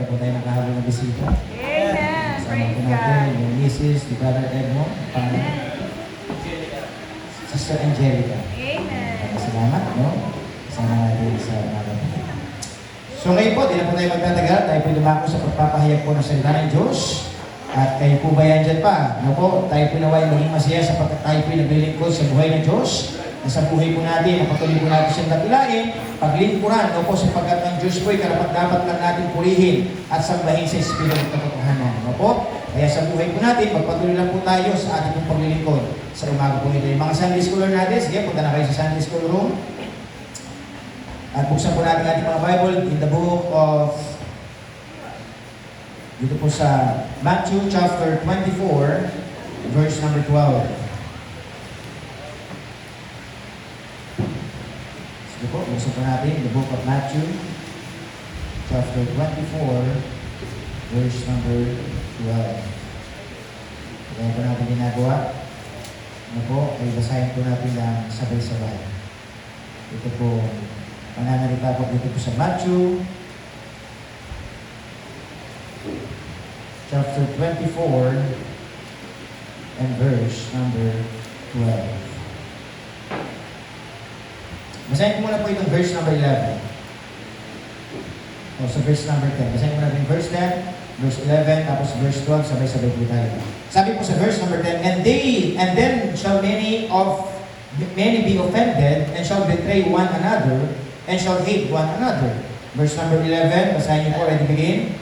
meron po tayo nakahabol na bisita. Amen. Sama po Praise natin God. yung Mrs. Di Brother Edmond, Sister Angelica. Amen. Salamat, no? Sama natin sa mga. So ngayon po, di na po tayo magtatagal. Tayo po lumako sa pagpapahayag po ng salita ng Diyos. At kayo po ba yan dyan pa? No po, tayo po naway maging masaya sapagkat tayo po naglilingkod sa buhay ng Diyos. Na sa buhay po natin, napatuloy po natin siyang dakilain, paglingkuran, no po, sapagkat ang Diyos po ay karapat-dapat lang natin purihin at sambahin sa Espiritu ng katotohanan. No po? Kaya sa buhay po natin, magpatuloy lang po tayo sa ating pong paglilingkod sa umaga po ito. Yung mga Sunday Schooler natin, sige, punta na kayo sa Sunday School room. At buksan po natin ating mga Bible in the book of, dito po sa Matthew chapter 24, verse number 12. Sige po, buksan po natin the book of Matthew chapter 24, verse number 12. Kaya po natin ginagawa. Ano po, ay basahin po natin lang sabay-sabay. Ito po, pananalita po dito po sa Matthew chapter 24 and verse number 12. Basahin ko muna po itong verse number 11. O sa verse number 10. Basahin ko natin verse 10, verse 11, tapos verse 12, sabay-sabay po tayo. Sabi po sa verse number 10, and then shall many be offended, and shall betray one another, and shall hate one another. Verse number 11, basahin niyo po, ready begin?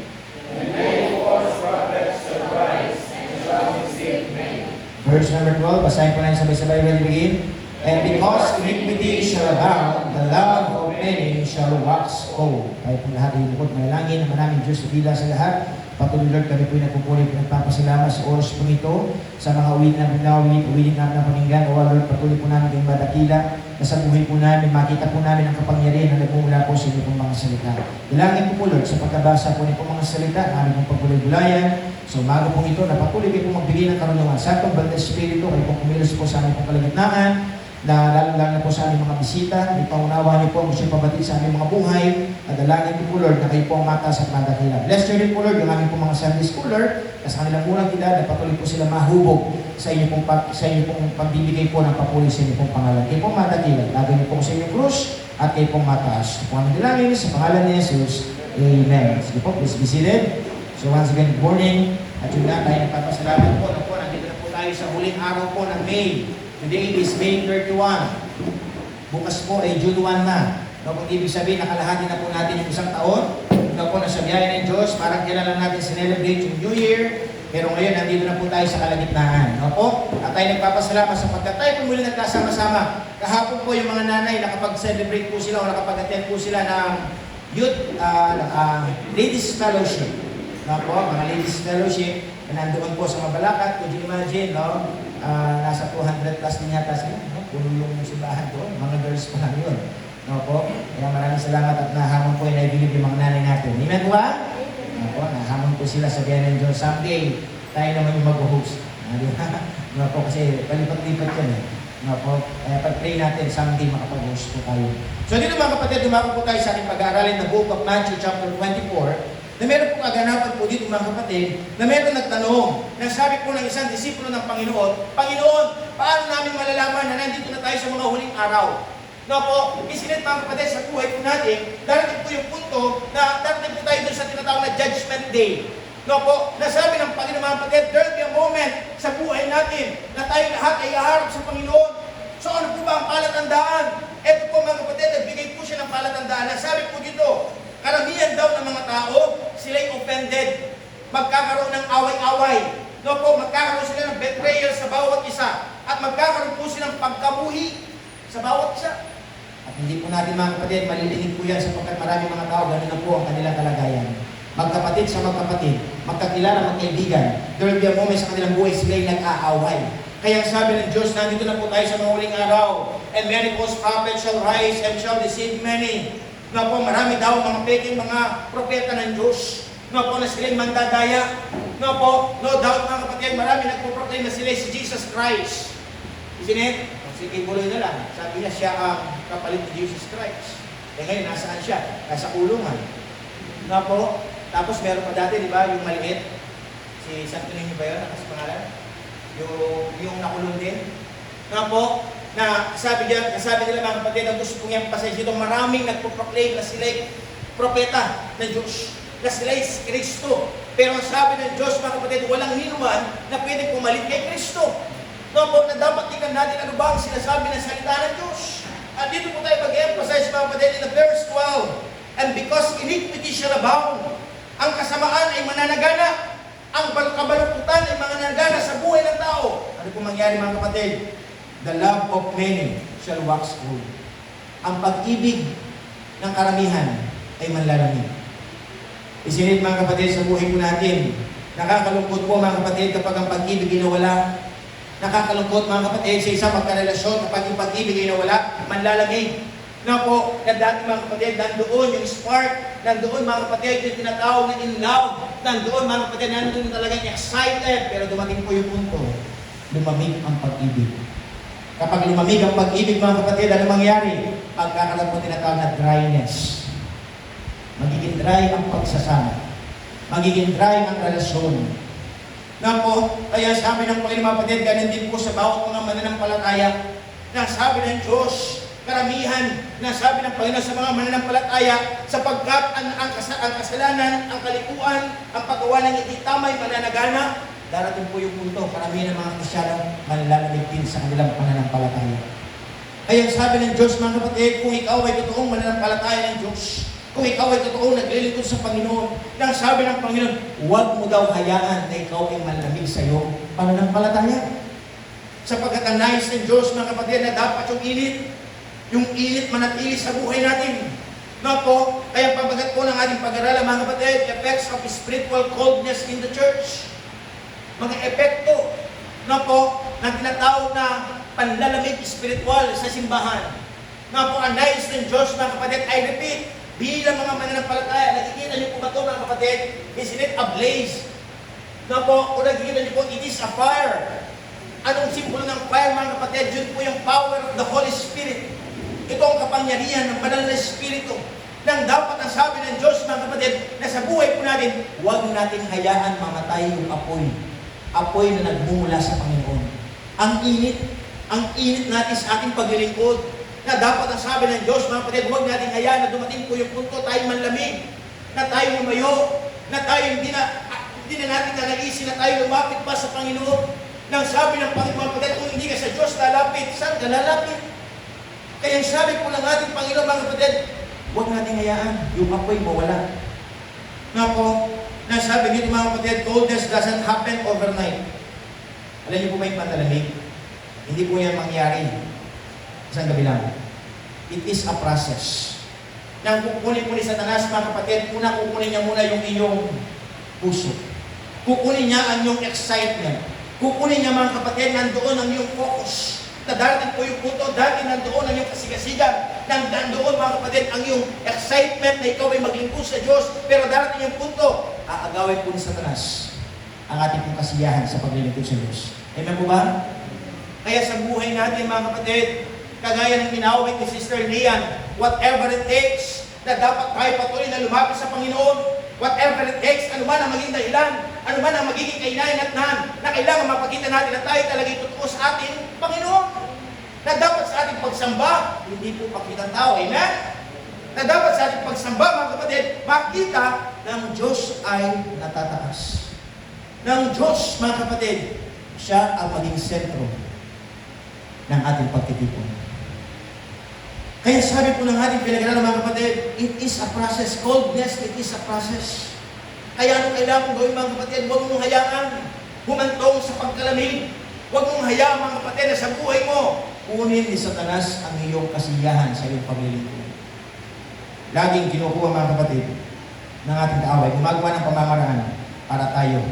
And many false prophets shall rise, and shall deceive many. Verse number 12, basahin po natin sabay-sabay, ready begin? And because iniquity shall abound, the love of many shall wax cold. Tayo po lahat ay bukod manalangin na maraming Diyos na bila sa lahat. Patuloy Lord, kami po nagpupuli po nagpapasalamat sa oras po ito, sa mga uwin namin na uwin namin na paninggan. O Lord, patuloy po namin kayong madakila, na sa buhay po namin, makita po namin ang kapangyarihan na nagmumula po sa inyo pong mga salita. Dalangin po po Lord, sa pagkabasa po niyo pong mga salita, na aming pong pagbuloy-bulayan. So umaga po ito, na patuloy kayo po magbigay ng karunungan. Santong Banal Espiritu, kayo pong kumilos po sa aming pong kalagitnaan, na lalo-lalo na po sa aming mga bisita, may paunawa niyo po ang gusto pabatid sa aming mga buhay, at dalangin po Lord na kayo po ang matas at madakila. Bless your name po Lord, yung aming po mga Sunday Schooler, na sa kanilang unang edad, na patuloy po sila mahubog sa inyo pong pagbibigay po ng papuri sa inyo pong pangalan. Kayo pong madakila, lagay niyo po sa inyong krus, at kayo pong matas. Ito po aming dalangin sa pangalan ni Jesus. Amen. Sige po, please be seated. So once again, good morning. At yun nga, tayo nagpapasalamat po. Nandito na po tayo sa huling araw po ng May. Today is May 31. Bukas po ay June 1 na. No, kung ibig sabihin, nakalahati na po natin yung isang taon. Ito po, nasa biyaya ng Diyos. Parang kailan lang natin celebrate yung New Year. Pero ngayon, nandito na po tayo sa kalagitnaan. No po? At tayo nagpapasalamat sapagkat tayo po muli nagkasama-sama. Kahapon po yung mga nanay, nakapag-celebrate po sila o nakapag-attend po sila ng Youth Ladies Fellowship. No po? Mga Ladies Fellowship na nandoon po sa Mabalacat. Could you imagine, no? Nasa 200 plus din yata sila, no? Puno yung simbahan doon, mga girls pa lang yun. No po? Kaya maraming salamat at nahamon po yung naibilib yung mga nanay natin. Amen po ba? No po, nahamon po sila sa biyan ng Diyos. Someday, tayo naman yung mag-host. Di ba? No po, kasi palipat-lipat yan eh. No po, kaya pag-pray natin, someday makapag-host po tayo. So dito mga kapatid, dumako po tayo sa ating pag-aaralin na book of Matthew chapter 24, na meron pong kaganapan po dito mga kapatid, na meron nagtanong, na sabi po ng isang disipulo ng Panginoon, Panginoon, paano namin malalaman na nandito na tayo sa mga huling araw? No po, isinit mga kapatid sa buhay po natin, darating po yung punto na darating po tayo doon sa tinatawag na Judgment Day. No po, nasabi ng Panginoon mga kapatid, there will be a moment sa buhay natin na tayo lahat ay haharap sa Panginoon. So ano po ba ang palatandaan? Ito po mga kapatid, nagbigay po siya ng palatandaan. Nasabi po dito, karamihan daw ng mga tao, sila'y offended. Magkakaroon ng away-away. No po, magkakaroon sila ng betrayal sa bawat isa. At magkakaroon po silang pagkabuhi sa bawat isa. At hindi po natin mga kapatid, malilingin po yan sapagkat maraming mga tao, ganun na po ang kanilang kalagayan. Magkapatid sa magkapatid, magkakilala, magkaibigan. There will be a moment sa kanilang buhay, sila'y nag-aaway. Kaya sabi ng Diyos, nandito na po tayo sa mga huling araw. And many false prophets shall rise and shall deceive many. No po, marami daw mga peking mga propeta ng Diyos. No po, na sila'y mandadaya. No po, no doubt mga kapatid, marami nagpo-proclaim na sila si Jesus Christ. Isn't it? Sige, buloy na lang. Sabi niya, siya ang kapalit ni Jesus Christ. Eh ngayon, nasaan siya? Nasa kulungan. No po, Tapos meron pa dati, di ba, yung maliit. Si Santo Niño ba yun? Ano sa pangalan? Yung nakulong din. Nga po, na sabi nila mga kapatid, ang gusto kong i-emphasize dito, maraming nagpo-proclaim na sila'y propeta ng Diyos, na sila'y Kristo. Pero ang sabi ng Diyos, mga kapatid, walang hinuman na pwede pumalit kay Kristo. Nga po, na dapat tingnan natin ano ba ang sinasabi ng salita ng Diyos. At dito po tayo mag-emphasize, mga kapatid, in the verse 12, and because iniquity shall abound, ang kasamaan ay mananagana, ang kabalukutan ay mananagana sa buhay ng tao. Ano po mangyari, mga kapatid? The love of many shall wax cold. Ang pag-ibig ng karamihan ay manlalamig. Isinit, mga kapatid, sa buhay po natin, nakakalungkot po, mga kapatid, kapag ang pag-ibig ay nawala. Nakakalungkot, mga kapatid, sa isang magkarelasyon, kapag yung pag-ibig ay nawala, manlalamig. Na po, na dati, mga kapatid, nandoon yung spark, nandoon, mga kapatid, yung tinatawag na in love, nandoon, mga kapatid, nandoon talagang excited, pero dumating po yung punto, lumamig ang pag-ibig. Kapag lumamig ang pag-ibig, mga kapatid, ano mangyari? Pagkakaroon po tinatawag na dryness. Magiging dry ang pagsasama. Magiging dry ang relasyon. Na po, kaya sabi ng Panginoon, mga kapatid, ganun din po sa bawat mga mananampalataya, na sabi ng Diyos, karamihan na sabi ng Panginoon sa mga mananampalataya, sapagkat ang kasalanan, ang kalikuan, ang paggawa ng hindi tamay, mananagana, darating po yung punto, karamihan ng mga Kristyano manlalamig din sa kanilang pananampalataya. Kaya sabi ng Diyos, mga kapatid, kung ikaw ay totoong mananampalataya ng Diyos, kung ikaw ay totoong naglilingkod sa Panginoon, nang sabi ng Panginoon, huwag mo daw hayaan na ikaw ay manlamig sa iyo pananampalataya. Sapagkat ang nais ng Diyos, mga kapatid, na dapat yung init manatili sa buhay natin. No po, kaya pabagat po ng ating pag-aaral, mga kapatid, effects of spiritual coldness in the church. Mga epekto, no po, na tinatawag na panlalamig spiritual sa simbahan. No po, ang nais ng Diyos, mga kapatid, I repeat, bilang mga mananampalataya, nakikita niyo po ba ito, mga kapatid? Isn't it ablaze? No po, kung nakikita niyo po, it is a fire. Anong simbolo ng fire, mga kapatid? Yun po yung power of the Holy Spirit. Ito ang kapangyarihan ng banal na Espiritu nang dapat ang sabi ng Diyos, mga kapatid, na sa buhay po natin, huwag natin hayaan mamatay yung apoy. Apoy na nagmumula sa Panginoon. Ang init natin sa ating paglilingkod, na dapat ang sabi ng Diyos, mga kapatid, huwag natin hayaan na dumating po yung punto, tayo manlamig, na tayo lumayo, na tayo hindi na natin nalaisin na tayo lumapit pa sa Panginoon. Nang sabi ng Panginoon, mga kapatid, kung hindi ka sa Diyos lalapit, saan ka lalapit? Kaya sabi po ng ating Panginoon, mga kapatid, huwag natin hayaan yung apoy mawala. Nga po, nasabi nito, mga kapatid, coldness doesn't happen overnight. Alam niyo po ba yung panlalamig? Hindi po yan mangyari isang gabi lang. It is a process. Nang kukunin po ni Satanas, mga kapatid, kukunin niya muna yung iyong puso. Kukunin niya ang iyong excitement. Kukunin niya, mga kapatid, nandoon ang iyong focus. Na darating po yung punto, dati nandoon ang iyong kasigasigan. Nandoon, mga kapatid, ang iyong excitement na ikaw ay maglingkod sa Diyos. Pero darating yung punto, aagawin po ni Satanas ang ating pong kasiyahan sa paglilingkod sa Diyos. Amen po ba? Kaya sa buhay natin, mga kapatid, kagaya ng tinawag ni Sister Lian, whatever it takes, na dapat tayo patuloy na lumapit sa Panginoon. Whatever it takes, ano man ang maging dahilan, ano man ang magiging kainainatnan, na kailangan mapakita natin na tayo talagang totoo sa ating Panginoon. Na dapat sa ating pagsamba, hindi po pakitang tao. Amen? Na dapat sa ating pagsamba, mga kapatid, makita ng Diyos ay natataas. Ng Diyos, mga kapatid, siya ang maging sentro ng ating pagtitipon. Kaya sabi po ng ating pinag-aralan, mga kapatid, it is a process. Coldness, it is a process. Kaya ano kailangan mong gawin, mga kapatid? Huwag mong hayaan humantong sa pagkalamig. Huwag mong hayaan, mga kapatid, na sa buhay mo, kunin ni Satanas ang iyong kasiyahan sa iyong paglilingkod. Laging kinukuha, mga kapatid, ng ating kaaway, gumagawa ng pamamaraan para tayo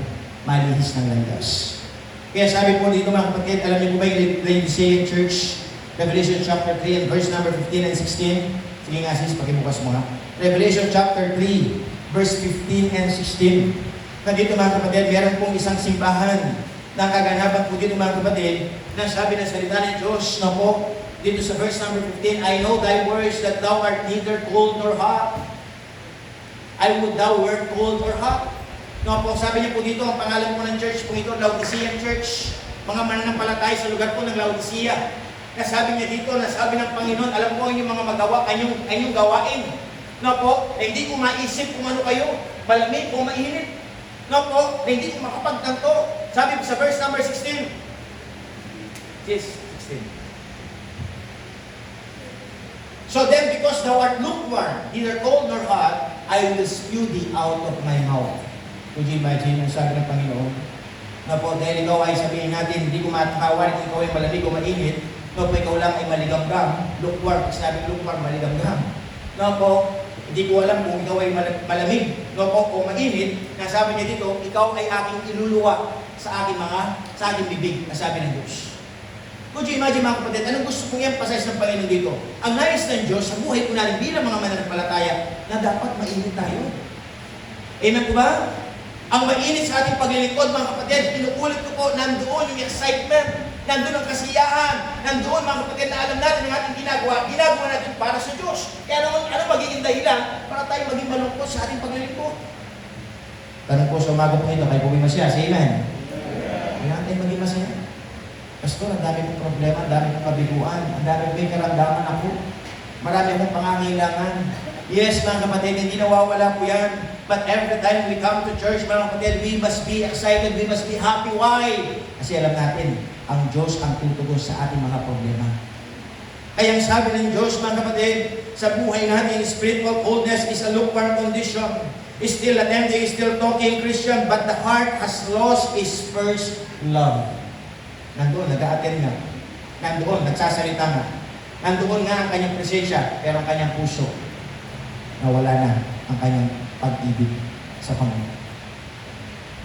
malihis ng landas. Kaya sabi po dito, mga kapatid, alam niyo po ba yung Laodicean Church, Revelation chapter 3 and verse number 15 and 16. Sige nga sis, pakibukas mo ha. Revelation chapter 3, verse 15 and 16. Nandito, mga kapatid, meron pong isang simbahan na kaganapan po dito, mga kapatid, na sabi ng salita ng Diyos, na po, dito sa verse number 15, I know thy words that thou art neither cold nor hot. I would thou were cold or hot. No po, sabi niya po dito, ang pangalan po ng church po ito, Laodicean Church. Mga mananampalataya sa lugar po ng Laodicea. Nasabi niya dito, nasabi ng Panginoon, alam ko ang inyong mga magawa, kanyong gawain. No po, na hindi ko maisip kung ano kayo, malamig o mainit. No po, na hindi ko makapagtanto. Sabi sa verse number 16. Yes, 16. So then, because thou art lukewarm, neither cold nor hot, I will spew thee out of my mouth. Could you imagine ang sabi ng Panginoon? Na po, dahil ikaw ay sabihin natin, hindi ko matakawan kung ikaw ay malamig o mainit, no po, ikaw lang ay maligamgam, lukewarm, pag sinabi lukewarm, maligamgam. No po, hindi ko alam kung ikaw ay malamig, no po, o mainit, nasabi niya dito, ikaw ay aking iluluwa sa aking bibig, nasabi ng Diyos. Could you imagine mga kapatid, anong gusto kong i-emphasize ng Panginoon dito? Ang nais ng Diyos sa buhay ko natin bilang mga mananampalataya na dapat mainit tayo. Amen po ba? Ang mainit sa ating paglilingkod, mga kapatid, pinuulit ko po, nandoon yung excitement, nandoon ang kasiyahan, nandoon mga kapatid na alam natin ang ating ginagawa natin para sa Diyos. Kaya ano magiging dahilan para tayo maging malungkot sa ating paglilingkod? Tanong po sa umaga po ito, kayo po may masaya, say amen. Kailangan tayo maging masaya. Pastor, ang dami kong problema, ang dami kong kabiguan, ang dami kong karamdaman ako, marami akong pangangailangan. Yes, mga kapatid, hindi nawawala po yan. But every time we come to church, mga kapatid, we must be excited, we must be happy. Why? Kasi alam natin, ang Diyos ang tutugon sa ating mga problema. Kaya ang sabi ng Diyos, mga kapatid, sa buhay natin, spiritual coldness is a lukewarm condition. Still attending, still talking Christian, but the heart has lost its first love. Nandoon, nag-a-attend nga. Nandoon, nagsasalita nga. Nandoon nga ang kanyang presensya, pero ang kanyang puso, nawala na ang kanyang pag-ibig sa Panginoon.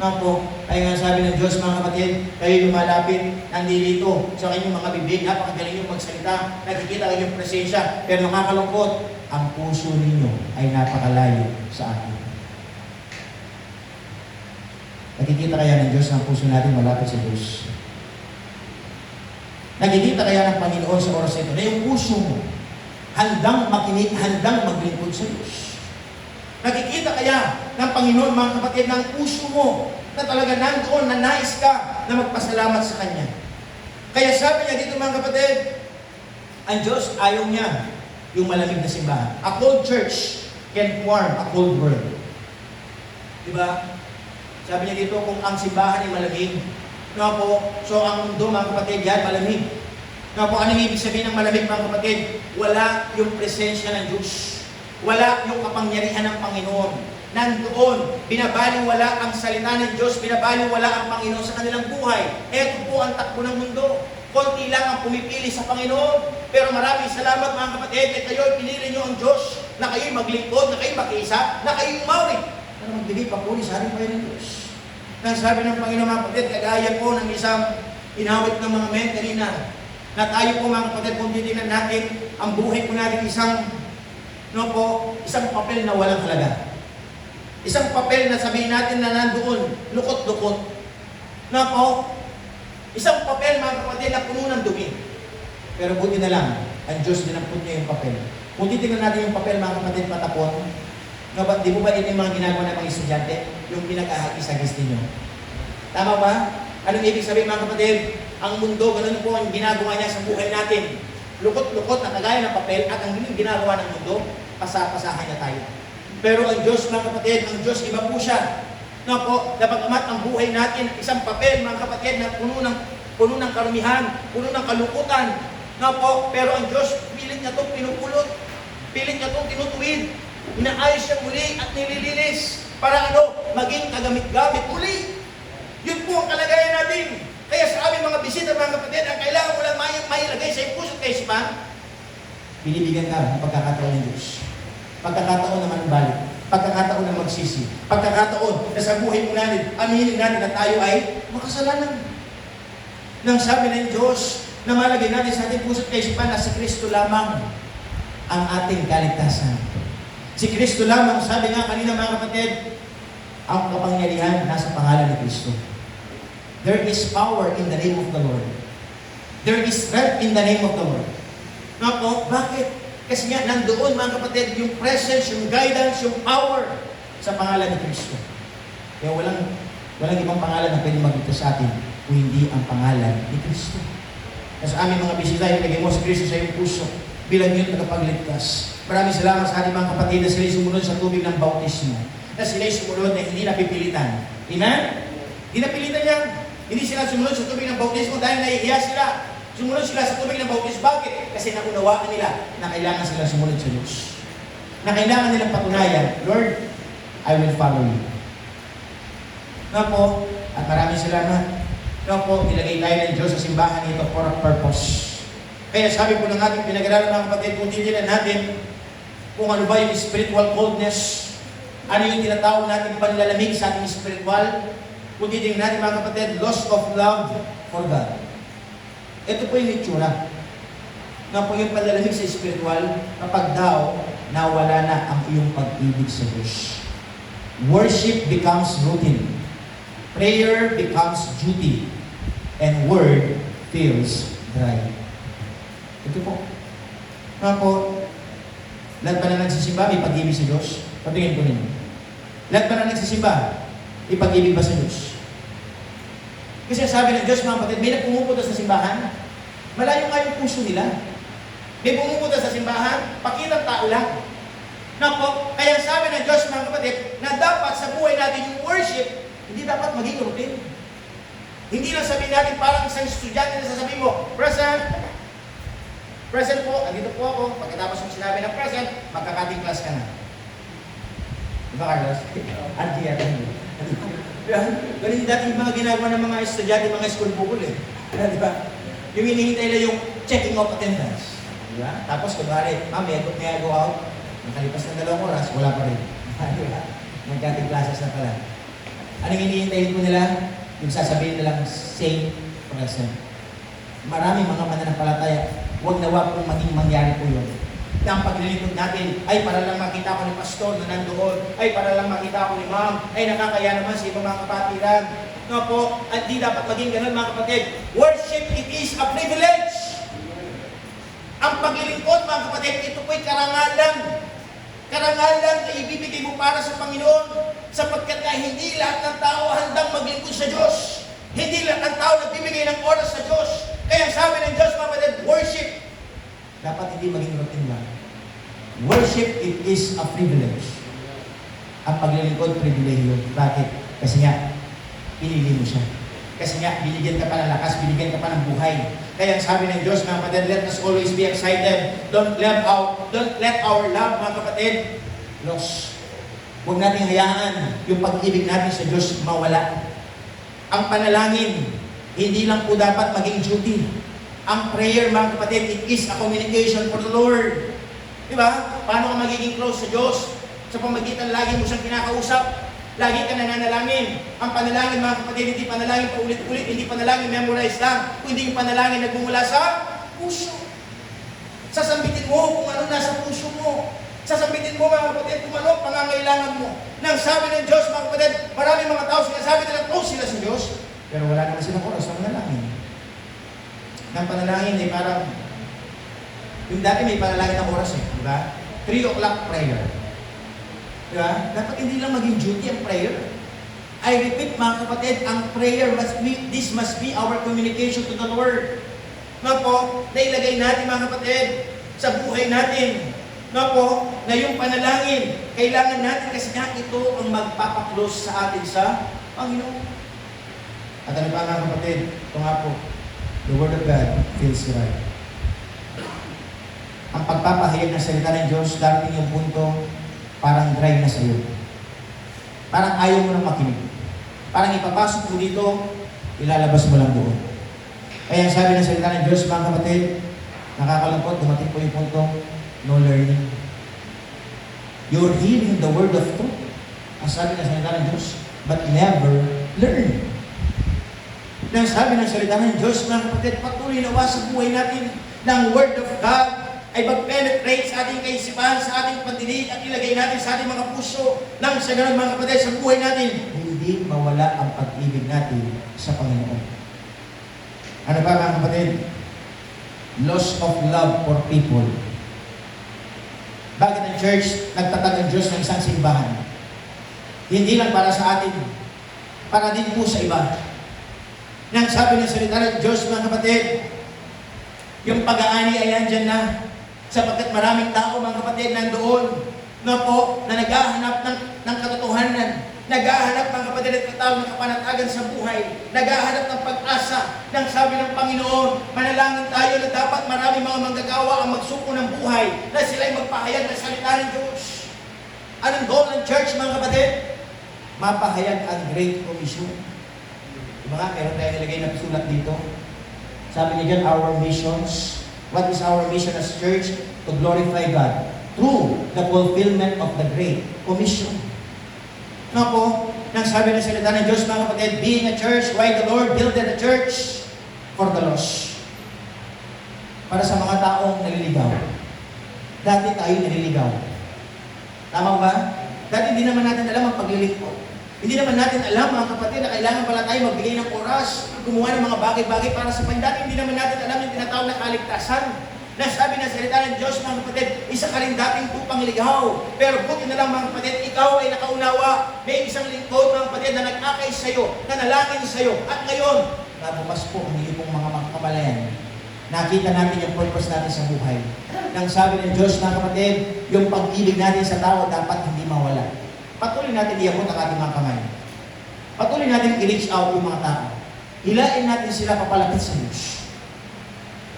Nga po, ay nga sabi ng Diyos, mga kapatid, kayo lumalapit, nandito sa kanyang mga bibig, napakagaling yung magsalita, nakikita kanyang presensya, pero nakakalungkot, ang puso ninyo ay napakalayo sa akin. Nakikita kaya ng Diyos ang puso natin malapit sa Diyos? Nakikita kaya ng Panginoon sa oras ito na yung puso mo handang makinig, handang maglingkod sa Diyos. Nakikita kaya ng Panginoon, mga kapatid, ng puso mo na talaga nandoon na nais ka na magpasalamat sa Kanya. Kaya sabi niya dito, mga kapatid, ang Diyos ayaw niya yung malamig na simbahan. A cold church can form a cold world. Diba? Sabi niya dito, kung ang simbahan ay malamig, no po, so ang mundo, mga kapatid, yan, malamig. No po, anong ibig sabihin ng malamig, mga kapatid? Wala yung presensya ng Diyos. Wala yung kapangyarihan ng Panginoon. Nandoon, binabaliwala ang salita ng Diyos, binabaliwala ang Panginoon sa kanilang buhay. Ito po ang takbo ng mundo. Konti lang ang pumipili sa Panginoon. Pero maraming salamat, mga kapatid, at kayo pinili nyo ang Diyos, na kayo'y maglingkod, na kayo'y makiisa, na kayo'y umawi. Pero magbigay papuri sa ating Panginoon Diyos. Nang sabi ng Panginoon, mga kapatid, kagaya po ng isang inawit ng mga men kanina, na tayo po, mga kapatid, kung titignan natin, ang buhay po natin isang papel na walang halaga. Isang papel na sabihin natin na nandoon, lukot-lukot. Na po, isang papel, mga kapatid, na puno ng dumi. Pero buti na lang, ang Diyos dinampot niya yung papel. Kung titignan natin yung papel, mga kapatid, patapon, di mo ba ito yung mga ginagawa ng mga estudyante? Yung pinag-ahagis-agis ninyo. Tama ba? Anong ibig sabihin, mga kapatid? Ang mundo, ganun po ang ginagawa niya sa buhay natin. Lukot-lukot na kagaya ng papel at ang ginagawa ng mundo, pasahan niya tayo. Pero ang Diyos, mga kapatid, ang Diyos, iba po siya. Na po, napagamat ang buhay natin, isang papel, mga kapatid, na puno ng karumihan, puno ng kalukutan. Na po, pero ang Diyos, pilit niya itong pinupulot. Pilit niya itong tinutuwid. Inaayos siya muli at nililinis para maging kagamit-gamit muli. Yun po ang kalagayan natin. Kaya sa aming mga bisita, mga kapatid, ang kailangan mo lang mailagay sa puso at kaisipan, binibigyan ka ng pagkakataon ng Diyos. Pagkakataon na manbalik. Pagkakataon na magsisi. Pagkakataon na sa buhay mo natin, aminin natin na tayo ay makasalanan. Nang sabi ng Diyos na malagay natin sa ating puso at kaisipan na si Kristo lamang ang ating kaligtasan. Si Kristo lamang, sabi nga kanina, mga kapatid, ang kapangyarihan nasa pangalan ni Kristo. There is power in the name of the Lord. There is strength in the name of the Lord. Nga po, bakit? Kasi nga, nandoon, mga kapatid, yung presence, yung guidance, yung power sa pangalan ni Kristo. Kaya walang ibang pangalan na pwede magligtas sa atin kung hindi ang pangalan ni Kristo. Kaya sa aming mga bisita, ilagay mo si Kristo sa iyong puso bilang iyong tagapagligtas. Maraming salamat sa ating mga kapatid na sila'y sumunod sa tubig ng bautismo. Na sila'y sumunod na hindi napipilitan. Amen? Hindi napilitan yan. Hindi sila sumunod sa tubig ng bautismo dahil nahihiya sila. Sumunod sila sa tubig ng bautismo. Bakit? Kasi naunawaan nila na kailangan sila sumunod sa Diyos. Na kailangan nilang patunayan, Lord, I will follow you. Nga po, at maraming salamat. Nga po, nilagay tayo ng Diyos sa simbahan nito for a purpose. Kaya sabi po ng ating pinag-aralan mga kapatid, kung titilan natin kung ano ba yung spiritual coldness, ano yung tinatawag natin panlalamig sa ating spiritual, kung titilan natin mga kapatid, loss of love for God. Ito po yung itsura. Nga po yung panlalamig sa spiritual, kapag daw nawala na ang iyong pag-ibig sa Diyos. Worship becomes routine. Prayer becomes duty. And word feels dry. Ito po. Nga po, lahat ba na nagsisimba, may pag-ibig sa Diyos? Patingin ko ninyo. Lahat ba na nagsisimba, may pag-ibig ba sa Diyos? Kasi sabi ng Diyos, mga kapatid, may nagpumupunta sa simbahan, malayo nga yung puso nila. May pumupunta sa simbahan, pakitang tao lang. Na po, kaya sabi ng Diyos, mga kapatid, na dapat sa buhay natin yung worship, hindi dapat maging routine. Hindi lang sabihin natin parang isang estudyante na sasabihin mo, present po, andito po ako, pagkatapos mo sinabi ng present, magkakating class ka na. Di ba, Carlos? Anti yan. Ganun dati yung mga ginagawa ng mga estudyante, mga school bukol eh. Di ba? Yung hinihintay na yung checking of attendance. Di ba? Tapos, kunwari, may I go out? Nakalipas ng 2 oras, wala pa rin. Di ba? Magkating classes na pala. Anong hinihintay po nila? Yung sasabihin nilang same present. Maraming mga mananampalataya, huwag na huwag pong maging mangyari po yun. Na ang paglilingkod natin, ay para lang makita ko ni pastor na nandoon, ay para lang makita ko ni ma'am, ay nakakaya naman sa ibang mga kapatiran. No po, at di dapat maging ganun mga kapatid. Worship, it is a privilege. Ang paglilingkod mga kapatid, ito po'y karangalan. Karangalan na ibibigay mo para sa Panginoon, sapagkat na hindi lahat ng tao handang maglingkod sa Diyos. Hindi lahat ng tao nagbibigay ng oras sa Diyos. Kaya sabi ng Diyos, mga kapatid, worship. Dapat hindi maging routine lang. Worship, it is a privilege. Ang paglilingkod, privilege. Bakit? Kasi nga, pinili mo siya. Kasi nga, binigyan ka pa ng lakas, binigyan ka pa ng buhay. Kaya sabi ng Diyos, mga kapatid, let us always be excited. Don't let our love, mga kapatid, loss. Huwag natin hayaan yung pag-ibig natin sa Diyos mawala. Ang panalangin, hindi lang po dapat maging duty. Ang prayer, mga kapatid, it is a communication for the Lord. Diba? Paano ka magiging close sa Diyos? Sa pamagitan, lagi mo siyang kinakausap. Lagi ka nananalangin. Ang panalangin, mga kapatid, hindi panalangin paulit-ulit, hindi panalangin memorize lang, kundi yung panalangin nagmumula sa puso. Sasambitin mo kung ano nasa puso mo. Sasambitin mo, mga kapatid, kung ano pangangailangan mo. Nang sabi ng Diyos, mga kapatid, maraming mga tao sinasabi nila close sila sa Diyos, pero wala naman silang oras ng panalangin. Ng panalangin ay parang, yung dati may panalangin ng oras eh, di ba? 3 o'clock prayer. Diba? Dapat hindi lang maging duty ang prayer. I repeat mga kapatid, ang prayer this must be our communication to the Lord. Nga po, nailagay natin mga kapatid sa buhay natin. Nga po, na yung panalangin, kailangan natin kasi nga ito ang magpapaklose sa atin sa Panginoon. At ano pa mga kapatid, ito nga po, the Word of God feels right. Ang pagpapahayag ng salita ng Diyos, darating yung punto, parang dry na sa'yo. Parang ayaw mo nang makinig. Parang ipapasok mo dito, ilalabas mo lang doon. Kaya sabi ng salita ng Diyos, mga kapatid, nakakalungkot, dumating po yung punto, no learning. You're hearing the word of truth. Ang sabi ng salita ng Diyos, but never learn. Nang sabi ng salita ng Diyos, mga kapatid, patuloy nawa sa buhay natin ng word of God ay mag-penetrate sa ating kaisipan, sa ating pandinig, at ilagay natin sa ating mga puso nang sa ganun mga kapatid sa buhay natin, hindi mawala ang pag-ibig natin sa Panginoon. Ano ba mga kapatid? Loss of love for people. Bakit ang church nagtatag ang Diyos ng isang simbahan? Hindi lang para sa atin, para din po sa iba. Nang sabi ng salita ng Diyos, mga kapatid, yung pag-aani ay andyan na, sapagkat maraming tao, mga kapatid, nandoon na po, na naghahanap ng katotohanan, naghahanap, mga kapatid, at katawag ng kapanatagan sa buhay, naghahanap ng pag-asa, ng sabi ng Panginoon, manalangin tayo na dapat maraming mga manggagawa ang magsuko ng buhay, na sila'y magpahayag ng salita ng Diyos. Anong goal ng church, mga kapatid? Mapahayag ang Great Commission. Diba nga, meron tayo nilagay na sulat dito. Sabi niya dyan, our missions. What is our mission as church? To glorify God through the fulfillment of the Great Commission. Nga po, nang sabi ng salita ng Diyos, mga kapatid, being a church, why the Lord builded a church? For the lost. Para sa mga taong naliligaw. Dati tayo naliligaw. Tama ba? Dati hindi naman natin alam ang paglilingkod. Hindi naman natin alam, mga kapatid, na kailangan pala tayo magbigay ng oras, gumawa ng mga bagay-bagay para sa Panginoon. Dati hindi naman natin alam yung tinatawag na kaligtasan. Na sabi ng salita ng Diyos, mga kapatid, isa ka rin dating tupang ligaw. Pero buti na lang, mga kapatid, ikaw ay nakaunawa. May isang lingkod, mga kapatid, na nag-akay sa'yo, na nalangin sa'yo. At ngayon, nabukas po ang iyong mga kamalayan. Nakita natin yung purpose natin sa buhay. Nang sabi ng Diyos, mga kapatid, yung pag-ibig natin sa tao dapat hindi mawala. Patuloy natin iabot ang ating mga kamay. Patuloy natin i-reach out yung mga tao. Hilain natin sila papalapit sa Diyos.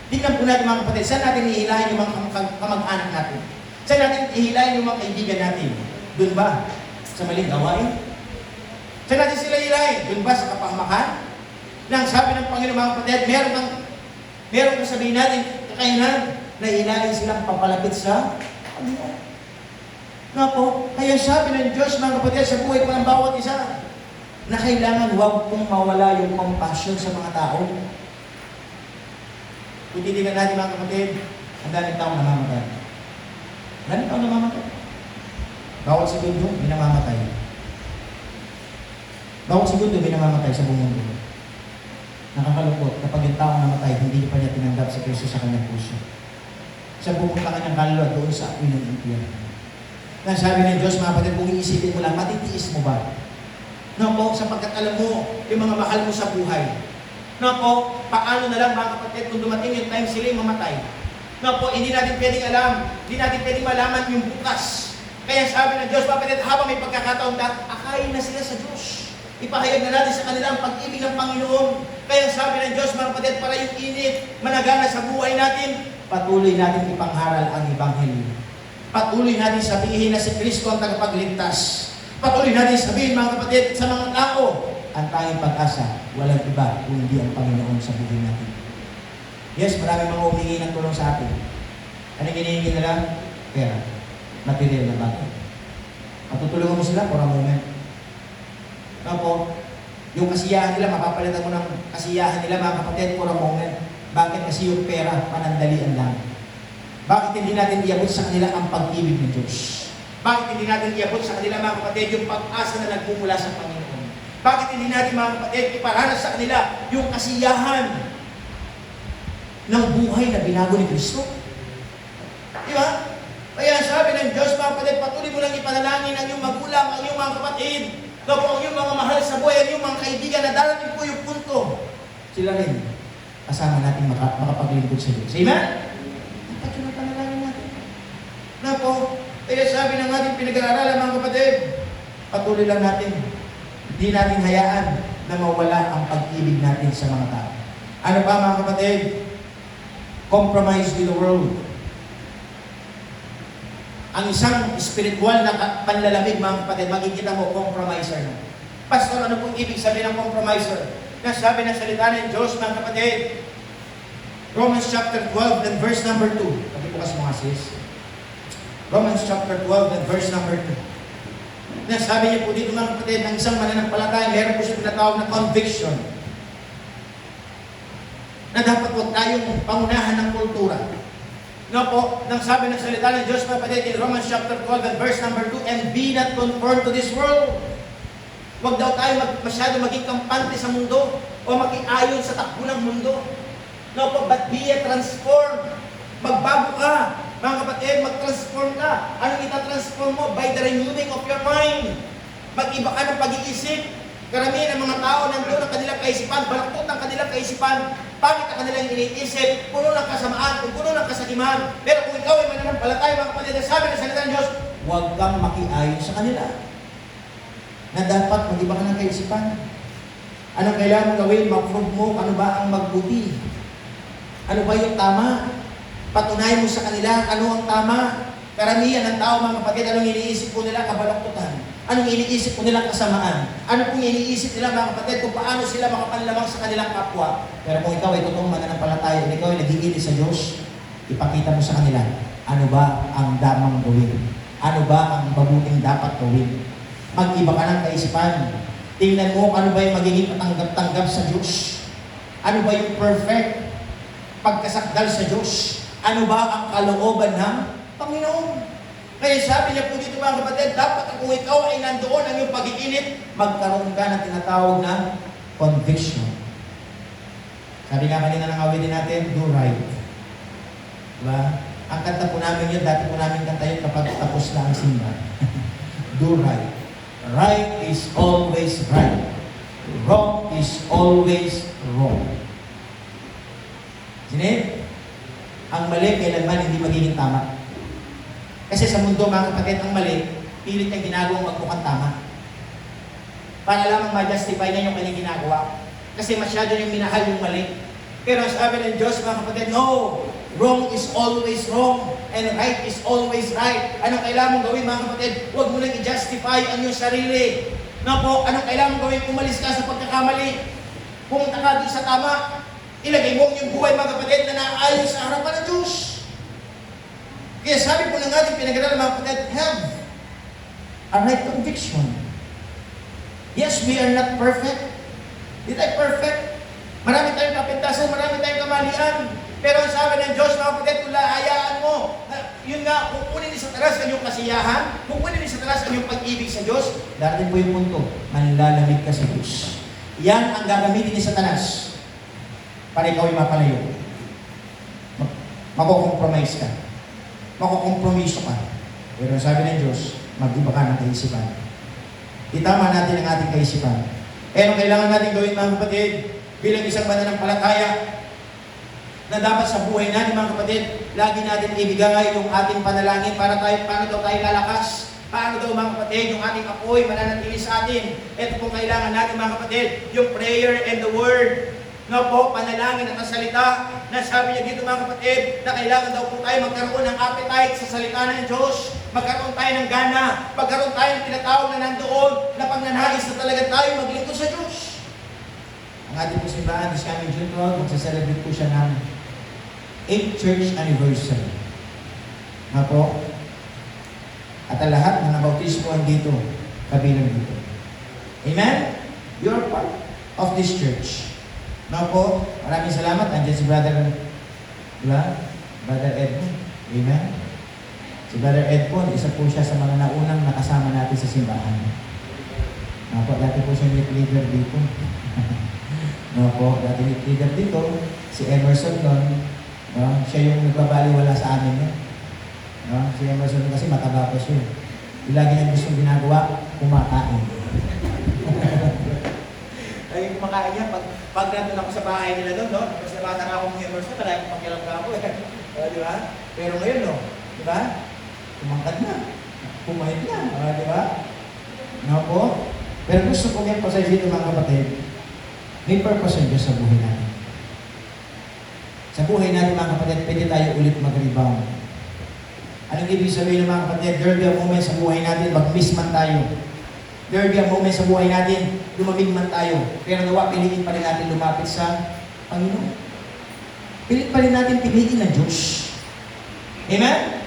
Tingnan po natin, mga kapatid, saan natin ihilahin yung mga kamag-anak natin? Saan natin ihilahin yung mga kaibigan natin? Doon ba? Sa maling gawain? Saan natin sila ihilahin? Doon ba sa kapahamakan? Nang sabi ng Panginoon, mga kapatid, meron kang sabihin natin, kakainan, na ihilahin silang papalapit sa Panginoon. Nga po, kaya sabi ng Diyos, mga kapatid, sa buhay ko ng bawat isa, na kailangan huwag kong mawala yung compassion sa mga tao. Kung titignan natin, mga kapatid, ang daming taong namamatay. Daming taong namamatay. Bawat segundo, may namamatay. Bawat segundo, may namamatay sa buong mundo. Nakakalungkot kapag yung taong namatay, hindi pa niya tinanggap si Kristo sa kanyang puso. Sa pupunta kanyang kaluluwa doon sa apoy ng impyerno. Na sabi ng Diyos, mga kapatid, kung iisipin mo lang, matitiis mo ba? No po, sapagkat alam mo yung mga mahal mo sa buhay. No po, paano na lang, mga kapatid, kung dumating yung time sila yung mamatay. No po, hindi natin pwedeng alam, hindi natin pwedeng malaman yung bukas. Kaya sabi ng Diyos, mga kapatid, habang may pagkakataon na, akayin na sila sa Diyos. Ipahayag na natin sa kanila ang pag-ibig ng Panginoon. Kaya sabi ng Diyos, mga kapatid, para yung init, managana sa buhay natin, patuloy natin ipangharal ang Ebanghelyo. Patuloy natin sabihin na si Kristo ang tagapagligtas. Patuloy natin sabihin, mga kapatid, sa mga tao, ang tanging pag-asa, walang iba kung hindi ang Panginoon sa buhay natin. Yes, maraming mga humingi ng tulong sa atin. Anong hinihingi nila? Pera. Material na bagay. Matutulungan mo sila for a moment. Tapos, yung kasiyahan nila, mapapalitan mo ng kasiyahan nila, mga kapatid, for a moment. Bakit? Kasi yung pera, panandalian lang. Bakit hindi natin iabot sa kanila ang pag-ibig ng Diyos? Bakit hindi natin iabot sa kanila, mga kapatid, yung pag-asa na nagmumula sa Panginoon? Bakit hindi natin, mga kapatid, iparanas sa kanila yung kasiyahan ng buhay na binago ni Kristo? Di ba? Kaya sabi ng Diyos, mga kapatid, patuloy mo lang ipanalangin ang iyong magulang, ang iyong mga kapatid, ang iyong mga mahal sa buhay, ang iyong mga kaibigan na darating po yung punto. Sila rin, kasama natin makapaglingkod sa Diyos. Amen? Dapat yun ang panalangin natin. Na po, kaya sabi ng ating pinag-aaralan, mga kapatid, patuloy lang natin. Hindi natin hayaan na mawala ang pag-ibig natin sa mga tao. Ano pa, mga kapatid? Compromise with the world. Ang isang spiritual na panlalamig, mga kapatid, makikita mo, compromiser na. Pastor, ano pong ibig sabihin ng compromiser? Nasabi ng salita ng Diyos, mga kapatid, Romans chapter 12 and verse number 2. Pagkibukas mo nga, sis. Romans chapter 12 and verse number 2. Nasabi niya po dito, mga kapatid, ng isang mananampalataya, meron po siya tinatawag na conviction. Na dapat po tayong pangunahan ng kultura. No po, nang sabi ng salita ng Diyos, mga kapatid, in Romans chapter 12 and verse number 2, and be not conformed to this world. Huwag daw tayo masyado maging kampante sa mundo o makiayon sa takbo ng mundo. No po, but be a transform. Magbago ka. Mga kapatid, mag-transform ka. Anong itatransform mo? By the renewing of your mind. Mag-iba ka ng pag-iisip. Karamihan ng mga tao nandun ang kanilang kaisipan, balaktot ng kanilang kaisipan, pangit ang kanilang iniisip, puno ng kasamaan, puno ng kasakiman. Pero kung ikaw ay mananampalataya, mga kapatid, sabi ng salita ng Diyos, huwag kang makiayon sa kanila. Na dapat mag-iba ka ng kaisipan. Anong kailangan mong gawin? Mag-prove mo ano ba ang magbuti. Ano ba yung tama? Patunayan mo sa kanila ano ang tama. Karamihan ng tao, mga kapatid, anong iniisip po nila? Kabalaktutan. Anong iniisip po nilang kasamaan? Ano pong iniisip nila, mga kapatid, kung paano sila makapanlamang sa kanilang kapwa? Pero kung ikaw ay totoong mananampalataya, kung ikaw ay nag-iili sa Diyos, ipakita mo sa kanila, ano ba ang damang gawin? Ano ba ang mabuting dapat gawin? Mag-iba ka ng kaisipan. Tingnan mo ano ba yung magiging patanggap-tanggap sa Diyos. Ano ba yung perfect pagkasakdal sa Diyos? Ano ba ang kalooban ng Panginoon? Kaya sabi niya po dito, mga kapatid, dapat kung ikaw ay nandoon ang iyong pag-iinit, magkaroon ka ng tinatawag na conviction. Sabi nga kanina ng awitin natin, do right. Diba? Ang kanta po namin yun, dati po namin kanta yun kapag tapos na ang simba. Do right. Right is always right. Wrong is always wrong. Sinip? Ang mali kailanman hindi magiging tama. Kasi sa mundo, mga kapatid, ang mali, pilit ang ginagawang magmukhang tama. Para lamang ma-justify niya yung kanyang ginagawa. Kasi masyado niyang minahal yung mali. Pero sabi ng Diyos, mga kapatid, no! Wrong is always wrong, and right is always right. Anong kailangan mong gawin, mga kapatid? Huwag mo lang i-justify ang iyong sarili. No po, anong kailangan mong gawin? Umalis ka sa pagkakamali. Pumunta ka doon sa tama. Ilagay mo ang iyong buhay, mga kapatid, na naayos sa harapan ng Diyos. Kaya sabi po ng ating pinag-aralan, mga kapatid, have a right conviction. Yes, we are not perfect. Di tayo perfect. Marami tayong kapintasan, marami tayong kamalian. Pero ang sabi ng Diyos, mga kapatid, kung lahayaan mo, yun nga, kukunin sa taras ang iyong kasiyahan, kukunin sa taras ang iyong pag-ibig sa Diyos, darating po yung punto, manlalamig ka sa Diyos. Yan ang gagamitin ni Satanas para ikaw ay mapalayo. Makukompromise ka. Makukompromiso ka. Pero sabi ng Diyos, mag-iba ka ng kaisipan. Itama natin ang ating kaisipan. Anong kailangan natin gawin, mga kapatid, bilang isang mananampalataya, na dapat sa buhay natin, mga kapatid, lagi natin ibigay yung ating panalangin para tayo, paano daw tayo lalakas. Paano daw, mga kapatid, yung ating apoy mananatili sa atin. Ito pong kailangan natin, mga kapatid, yung prayer and the word. No po, panalangin at ang salita, na sabi niya dito, mga kapatid, na kailangan daw po tayo magkaroon ng appetite sa salita ng Diyos. Magkaroon tayo ng gana, magkaroon tayo ng tinatawag na nandoon, na pagnanais na talaga tayo maglingkod sa Diyos. Ang ating po simbahan, this coming June 12, magsaselebrate po siya ng 8th church anniversary. Na po, at ang lahat ng nabautismo dito, kabilang dito. Amen? You are part of this church. Na po, maraming salamat. Andiyan si Brother, diba? Brother Edmond. Amen? Si Brother Edmond, isa po siya sa mga naunang nakasama natin sa simbahan. Na po, dati po siya youth leader dito. No po, dati youth leader dito, si Emerson nun, no? Siya yung nagbabaliwala sa amin. No? Si Emerson kasi mataba pa siya. Lagi niya gustong ginagawa, kumakain. Ay, kumakain niya, pag nandun ako sa bahay nila doon, no? Tapos nabata nga akong Emerson, maraming pakialam ka ako di ba? Pero ngayon, no? Di ba? Kumangkat na. Kumahit na. Di ba? No po? Pero gusto ko ngayon pasay dito, mga kapatid, may purpose ang Diyos sa buhay natin. Sa buhay natin, mga kapatid, pwede tayo ulit mag-rebound. Anong ibig sabihin ng mga kapatid? There will be a moment sa buhay natin, mag-miss man tayo. There will be a moment sa buhay natin, lumamig man tayo. Pero nawa, piliin pa rin natin lumapit sa Panginoon. Pilit pa rin natin piliin ng Diyos. Amen?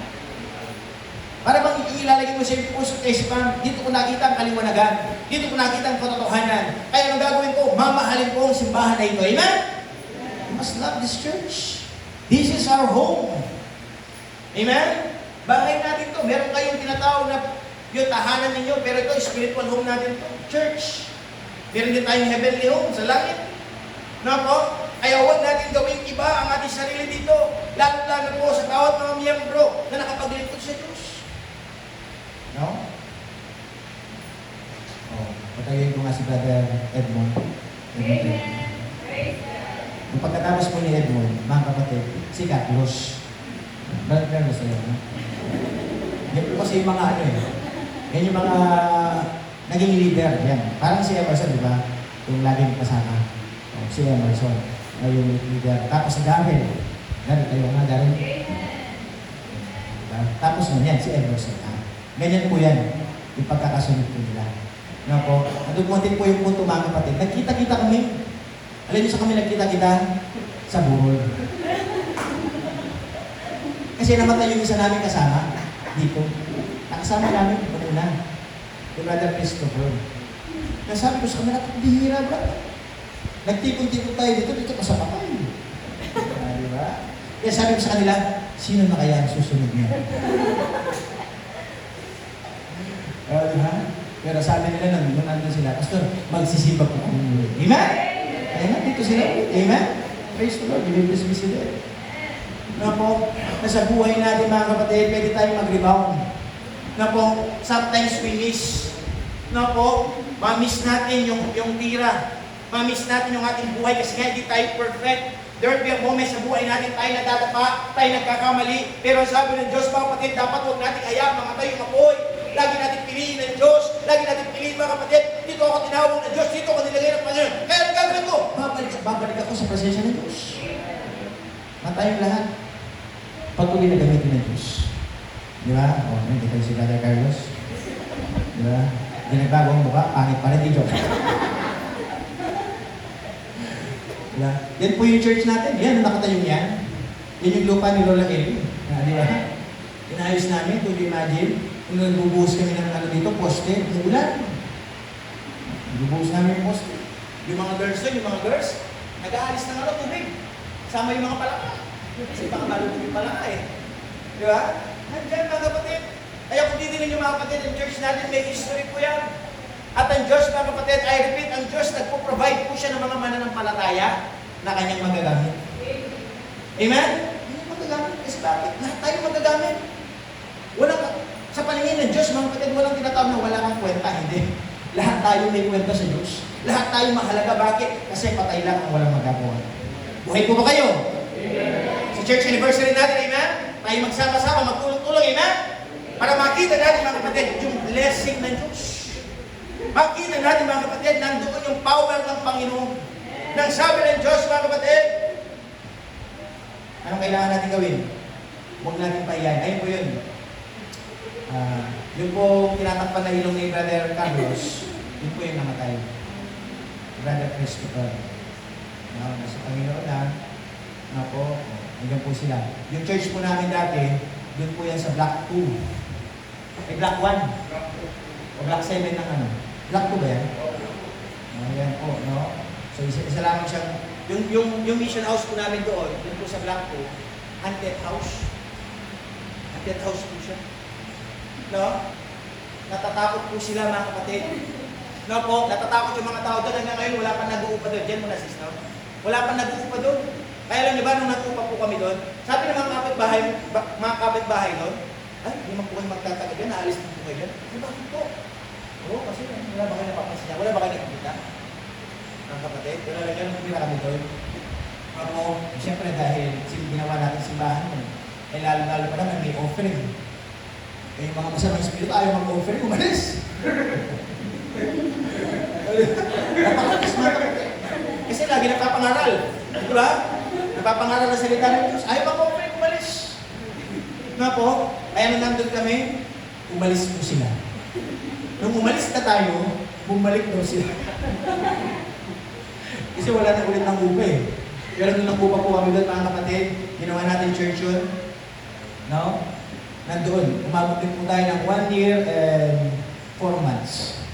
Para bang ilalagay mo sa iyong puso at isipan, dito ko nakita ang kaliwanagan. Dito ko nakita ang katotohanan. Kaya ang gagawin ko, mamahalin ko ang simbahan na ito. Amen? You must love this church. This is our home. Amen? Bahay natin to. Meron kayong tinatawag na yung tahanan ninyo, pero ito, spiritual home natin to. Church. Meron din tayong heavenly home sa langit. No po? Kaya huwag natin gawing iba ang ating sarili dito. Lalo-lalo po sa bawat mga miyembro na nakapaglingkod sa Diyos. No? Patayin ko nga si Brother Edmond. Edmond. Kung pagkatapos po ni Edmond, mga kapatid, si Carlos. Brother Carlos, ayun, no? Yan po kasi yung mga ano eh. Yan yung mga naging leader. Yan. Parang si Emerson, di ba? Yung laging kasama. O, si Emerson. Ay yung leader. Tapos si Darren. Darren, kayo nga, Darren. Diba? Tapos nun yan, si Emerson. Ganyan po yan. Yung pagkakasunod po nila. No po? Nadumating po yung punto, mga kapatid. Nagkita-kita kami. Alam niyo sa kami nagkita-kita? Sa burol. Kasi namatay yung isa namin kasama dito. Nakasama namin ito muna. Yung Brother Christopher. Nasabi ko sa kanila, bihira ba? Nagtipon-tipon tayo dito pa sa patay. Di ba? Kaya sabi ko sa kanila, sino na kaya ang susunod niya? Di ba? Pero sabi nila nung nandun sila, Pastor, magsisibag po kami muli. Amen? Kaya nga, dito sila. Amen? Praise the Lord. Bibigyan sa sila. Na po, nasa buhay natin mga kapatid, pwede tayong mag-rebound. Na po, sometimes we miss. Na po, ma-miss natin yung tira. Ma-miss natin yung ating buhay kasi nga hindi tayo perfect. There will be a moment sa buhay natin tayo nadadapa, tayo nagkakamali. Pero sabi ng Diyos, mga kapatid, dapat huwag natin hayaan mga tayo mapoy. Lagi natin piliin ng Diyos. Lagi natin piliin mga kapatid. Dito ako tinawag ng Diyos. Dito ako nilagay ng Panginoon. Kaya ang gagawin ko, babalik ako sa presensya ng Diyos. Matayong lahat. Patuloy na gamitin ng Diyos. Di ba? O, hindi kayo si Brother Carlos. Di ba? Ginagbago ang mukha, pangit pa rin di Diyos. Diba? Yan po yung church natin. Yan, nakatayong yan. Yan yung lupa ni Lola Eli. Di ba? Inayos namin, kung imagine, kung nagbubuhos kami ng ano dito, poste, umulan. Nagbubuhos namin yung poste. Yung mga girls doon, yung mga girls, nag-aalis ng tubig. Sama yung mga palaka. Kasi baka malutog yung palaka eh. Di ba? Nandiyan mga kapatid. Kaya kung titignan yung mga kapatid, ang church natin may history po yan. At ang Diyos, mga kapatid, I repeat, ang Diyos nagpo-provide po siya ng mga mananampalataya na kanyang magagamit. Amen? Kanyang magagamit. Kasi bakit? Lahat tayo magagamit. Walang, sa paningin ng Diyos, mga kapatid, walang tinatawag na wala kang kwenta. Hindi. Lahat tayo may kwenta sa Diyos. Lahat tayo mahalaga. Bakit? Kasi patay lang ang walang magagawa. Buhay po ba kayo? Amen. Sa church anniversary natin, amen? Tayo magsama-sama, magtulong-tulong, amen? Para makita natin, mga kapatid, yung blessing ng Diyos. Makita natin, mga kapatid, nandoon yung power ng Panginoon. Nang sabi ng Diyos, mga kapatid, anong kailangan natin gawin? Huwag natin paiyan. Ayun po yun. Yung po tinatakpan na ilong ni Brother Carlos, yun po yung namatay. Brother Christopher. Nasa Panginoon na po, hanggang po sila. Yung church po namin dati, doon po yan sa Block 2. Ay, Block 1. O Block 7 ng ano. Block 2 ba yan? Yan po, no? So, isa lamang siyang, yung mission house po namin doon, doon po sa Block 2, haunted house. Haunted house po siya. No? Natatakot po sila, mga kapatid. No po, natatakot yung mga tao doon. Hanggang ngayon, wala pa nag-uupa doon. Diyan muna, sis, no? Wala pa nag-uupa doon. Kaya alam niyo ba, nung nag-uupa po kami doon, sabi ng mga kapitbahay doon, ay, hindi man po kayo magtatagal yan, naalis din po kayo yan. Ay, bakit po? Oo, kasi wala ba kayo napapansin niya? Wala ba kayo nakikita? Ang kapatid, wala lang yan, pumila kami doon. Ako, siyempre dahil ginawa natin simbahan mo, eh lalo-lalo pa naman may offering. Eh yung mga masamang espiritu, ayaw mag-offering, umalis. Napakakis mga kapatid. Kasi lagi nagpapangaral. Di ba? Nagpapangaral na salita ng Diyos. Ayaw mag-offering, umalis. Nga po, kaya nung nandun kami, umalis po sila. Nung umalis na tayo, bumalik daw sila. Kasi wala na ulit ng upa eh. Pero nung nag-upa po kami doon, mga kapatid, ginawa natin church yun. No? Nandoon, umabot din po tayo ng 1 year and 4 months.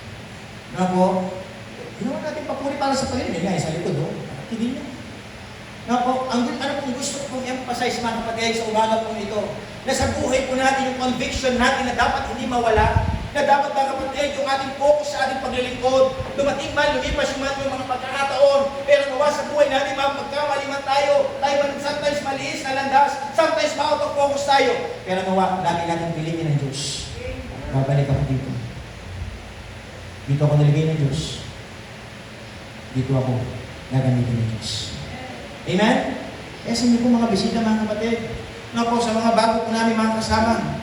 No po? Ginawa natin papuri para sa Panginoon. Yan nga, sa likod, oh. Hindi niya. No po, ano pong gusto kong emphasize, mga kapatid, sa umaga po ito, na sa buhay po natin, yung conviction natin na dapat hindi mawala, na dapat, mga kapatid, yung ating focus sa ating paglilingkod, dumating man, lumipas yung mga pagkakataon, pero nawa sa buhay natin, magkamali man tayo man sometimes maliis na landas, sometimes ma-out of focus tayo, pero nawa, lagi natin pilingin ng Diyos. Babalik ako dito. Dito ako nilagay ng Diyos. Dito ako gagamitin ng Diyos. Amen? Kaya sa inyo po mga bisita, mga kapatid, no po, sa mga bago po namin mga kasama,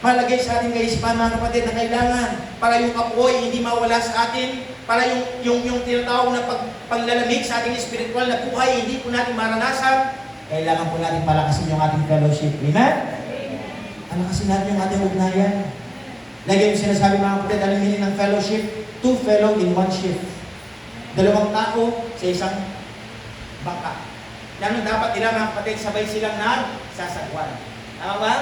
malagay sa ating kaisipan mga kapatid na kailangan para yung apoy hindi mawala sa atin, para yung tinatawag na paglalamig sa ating spiritual na buhay, hindi po natin maranasan, kailangan po natin palakasin yung ating fellowship. Amen? Palakasin natin yung ating ugnayan. Lagi yung sinasabi mga kapatid, alam niyo ng fellowship, 2 fellow in 1 ship. 2 tao sa isang bangka. Yan ang dapat nila mga kapatid, sabay silang nagsasagwan. Tama ba?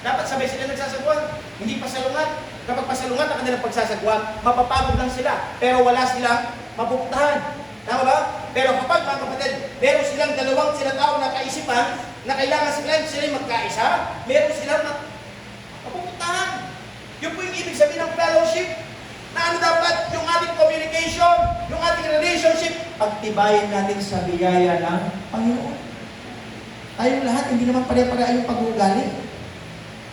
Dapat sabay silang nagsasagwan. Hindi pasalungat. Kapag pasalungat ang kanilang pagsasagwan, mapapagod lang sila. Pero wala silang mapupuntahan. Tama ba? Pero kapag mga kapatid, meron silang dalawang sinatawag na kaisipan na kailangan sila magkaisa, meron silang mapupuntahan. Yun po yung ibig sabihin ng fellowship. Na ano dapat yung ating communication, yung ating relationship, pagtibayin natin sa biyaya ng Panginoon. Tayong lahat, hindi naman pare-pareha yung pag-uugali.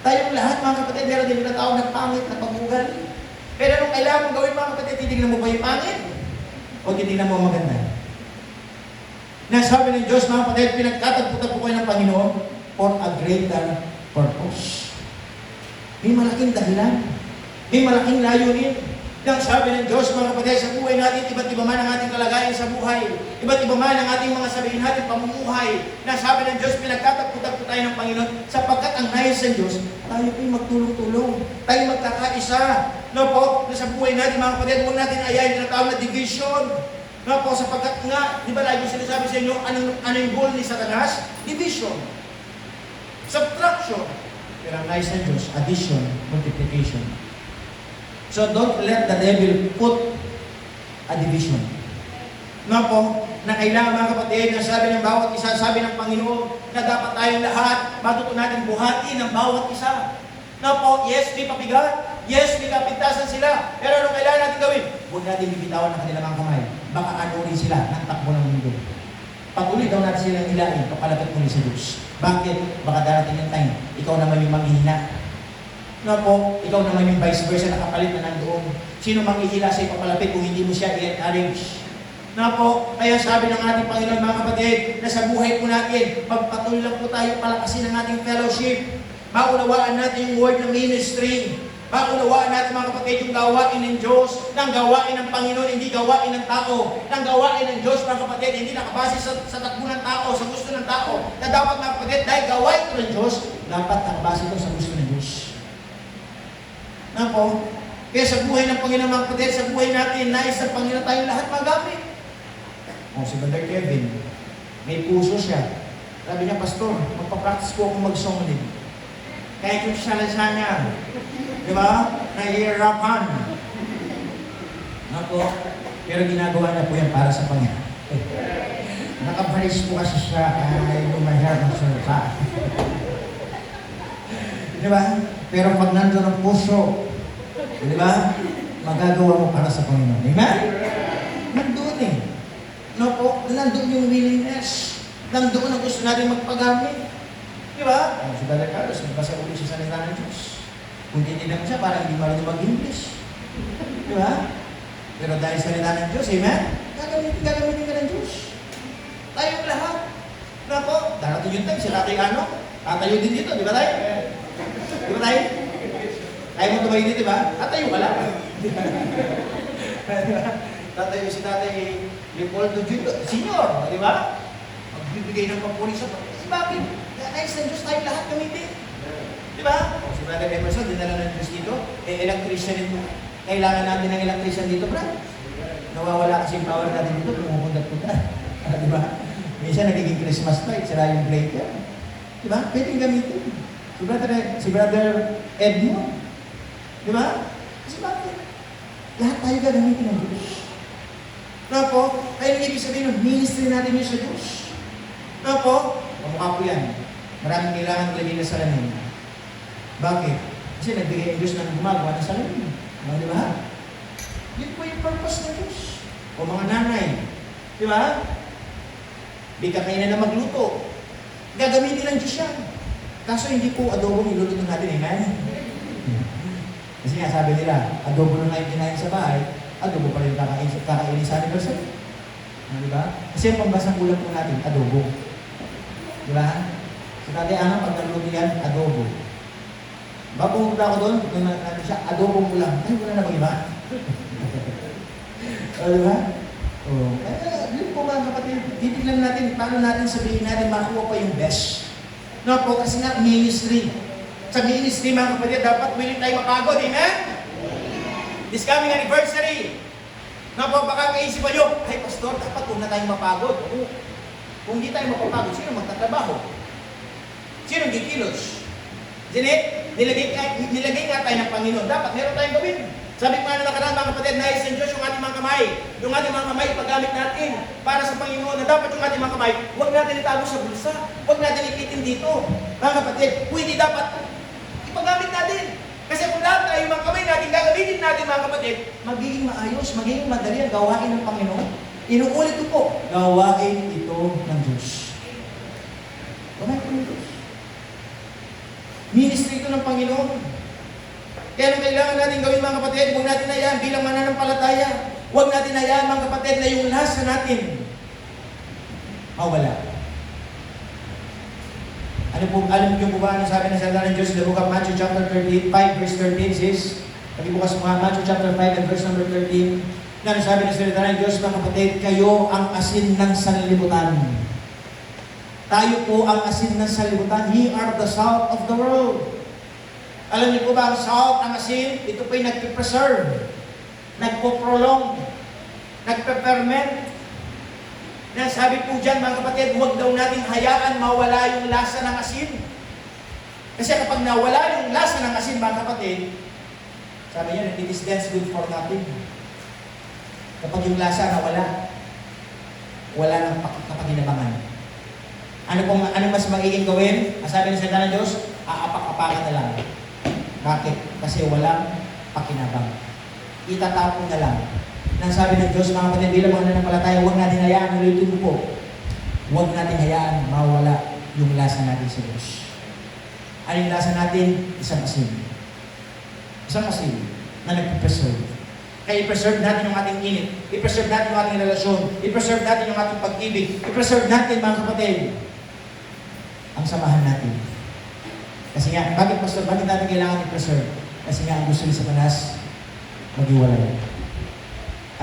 Tayong lahat, mga kapatid, meron din na tao na pangit na pag-uugali. Pero anong kailangan mong gawin, mga kapatid, titignan mo ba yung pangit? O titignan mo maganda? Nasabi ng Diyos, mga kapatid, pinagkatagpo-tagpo kayo ng Panginoon for a greater purpose. May malaking dahilan. May malaking layunin. Ang sabi ng Diyos, mga kapatid, sa buhay natin, iba't iba man ang ating kalagayan sa buhay, iba't iba man ang ating mga sabihin natin pamumuhay, na sabi ng Diyos, pinagtatagpo-tagpo tayo ng Panginoon, sapagkat ang nais ng Diyos, tayo po'y magtulong-tulong, tayo magkakaisa. No po, na sa buhay natin, mga kapatid, huwag natin ayayin na tawag na division. No po, sapagkat nga, di ba lagi sinasabi sa inyo, ano yung goal ni Satanas? Division. Subtraction. Pero ang nais ng Diyos, addition, multiplication. So don't let the devil put a division. Na po, na kailangan mga kapatid, na sabi ng bawat isa, sabi ng Panginoon, na dapat tayong lahat, matuto natin buhatin ng bawat isa. Na po, yes, may pabigat, yes, may kapintasan sila, pero anong kailangan natin gawin? Huwag natin bibitawan ng kanilang mga kamay. Baka anurin sila ng takbo ng mundo. Patuloy daw natin silang hilain, papalapit muli sa Diyos. Bakit? Baka darating yung time, ikaw naman yung manghihina. Na po, ikaw naman yung vice versa, nakapalit na nandoon. Sino manghihila sa ipapalapit kung hindi mo siya i-encourage? Na po, kaya sabi ng ating Panginoon, mga kapatid, na sa buhay po natin, pagpatuloy lang po tayo palakasin ang ating fellowship. Maunawaan natin yung word ng ministry. Maunawaan natin, mga kapatid, yung gawain ng Diyos, ng gawain ng Panginoon, hindi gawain ng tao. Ng gawain ng Diyos, mga kapatid, hindi nakabase sa takbo ng tao, sa gusto ng tao. Na dapat, mga kapatid, dahil gawain ito ng Diyos, dapat nakabase ito sa gusto ng Diyos. Na po, kaya sa buhay ng Panginoon, mga kapatid, sa buhay natin, nais ng Panginoon tayong lahat magamit. O, si Brother Kevin, may puso siya. Sabi niya, Pastor, magpa-practice ko akong mag-song din. Kahit yung salasa niya, di ba? Nahihirapan. Na po, pero ginagawa niya po yan para sa Panginoon. Nakabalis po kasi siya, ay lumahirap ng salasa. Di ba? Pero pag nandun ang puso, di ba? Magagawa mo para sa Panginoon. Amen? Nandun eh. No po, nandun yung willingness. Nandun ang gusto natin magpagamit. Di ba? Si Brother Carlos, nagbasa ulit siya sa salita ng Diyos. Kung titignan mo siya, parang hindi marunong mag-English. Di ba? Pero dahil sa salita ng Diyos, amen? Gagamitin ka ng Diyos. Tayong lahat. No po, darating yung time, si Tatay Ano, tatayo din dito, di ba tayo? Di ba tayo? Tayo mo tumayo dito, di ba? Tatayo ka lang. Tatayo si Tatay Leopoldo Jr. Senior, di ba? Magbibigay ng papuri sa Panginoon. Bakit? Nais ng Diyos tayong lahat gamitin. Di ba? Si Brother Emerson, dinala ng Diyos dito. Electrician ito. Kailangan natin ng electrician dito, bro. Nawawala kasi yung power natin dito, pumupundat-pundat. Di ba? Minsan nagiging Christmas light, sila yung breaker. Di ba? Pwedeng gamitin. Si Brother Edmond. Di ba? Kasi bakit? Lahat tayo gagamitin ng Diyos. Na po, kaya ibig sabihin ng ministry natin yun sa Diyos. Na po, pamukha po yan. Maraming kailangan ilagay na salamin. Bakit? Kasi nagbigay ang Diyos ng gumagawa ng salamin. Di ba? Yun po yung purpose ng Diyos. O mga nanay. Di ba? Di ka kayo na magluto. Gagamitin ng Diyos yan. Kaso hindi po adobo niluluto natin, amen? Kasi nga sabi nila, adobo na nga yung kinain sa bahay, adobo pa rin kakainin sa anniversary. Di ba? Kasi ang pambasang ulam po natin, adobo. Di ba? So dati pag nalulubihan, adobo. Ba pumunta ako doon, kung natin siya, adobo mo lang. Ay, wala na bang iba? O, di ba? O, yun po mga kapatid, titignan natin, paano natin sabihin natin makuha pa yung best. No po, kasi nga, ministry. Sa ministry, mga kapatid, dapat willing tayo mapagod, amen? This coming anniversary. No po, baka kaisipan nyo, ay pastor, dapat huwag na tayong mapagod. Kung hindi tayo mapapagod, sino magtatrabaho? Sino gikilos? Nilagay nga tayo ng Panginoon. Dapat meron tayong gawin. Sabi ko nga na nakaraan mga kapatid, nais ng Diyos yung ating mga kamay. Yung ating mga kamay, paggamit natin para sa Panginoon na dapat yung ating mga kamay, huwag natin itago sa bulsa. Huwag natin ipitin dito. Mga kapatid, pwede dapat ipagamit natin. Kasi kung lahat tayo mga kamay natin, gagamitin natin mga kapatid, magiging maayos, magiging madali ang gawain ng Panginoon. Inuulit ko po, gawain ito ng Diyos. Gawain ito ng Diyos. Ministry ito ng Panginoon. Kaya nung kailangan natin gawin mga kapatid, huwag natin hayaan bilang mananampalataya. Huwag natin hayaan mga kapatid na yung lasa natin mawala. Alam niyo po ba ano sabi ng salita ng Diyos sa the book of Matthew chapter 5 verse 13 says, pagbukas mo Matthew chapter 5 and verse number 13, na sabi ng salita ng Diyos mga kapatid, kayo ang asin ng sanlibutan. Tayo po ang asin ng sanlibutan. We are the salt of the world. Alam niyo po ba ang salt, ang asin, ito po'y nagpipreserve, nagpo-prolong, nagpe-ferment. Na sabi po dyan mga kapatid, huwag daw natin hayaan mawala yung lasa ng asin. Kasi kapag nawala yung lasa ng asin mga kapatid, sabi niya, it is then good for nothing. Kapag yung lasa nawala, wala nang kapaginabangan. Ano mas magiging gawin? Ang sabi ng salita ng Diyos, aapak-apakan na lang. Bakit? Kasi walang pakinabang. Itatapon na lang. Nang sabi ng Diyos, mga kapatid, bilang mga nanampalataya, huwag natin hayaan, ulitin mo po, huwag natin hayaan mawala yung lasa natin sa Diyos. Ano yung lasa natin? Isang asin. Isang asin na nagpipreserve. Kaya i-preserve natin yung ating init, i-preserve natin yung ating relasyon, i-preserve natin yung ating pag-ibig, i-preserve natin mga kapatid ang samahan natin. Kasi nga, bakit pastor, bakit natin kailangan i-preserve? Kasi nga, ang gusto ni Satanas, maghiwalay.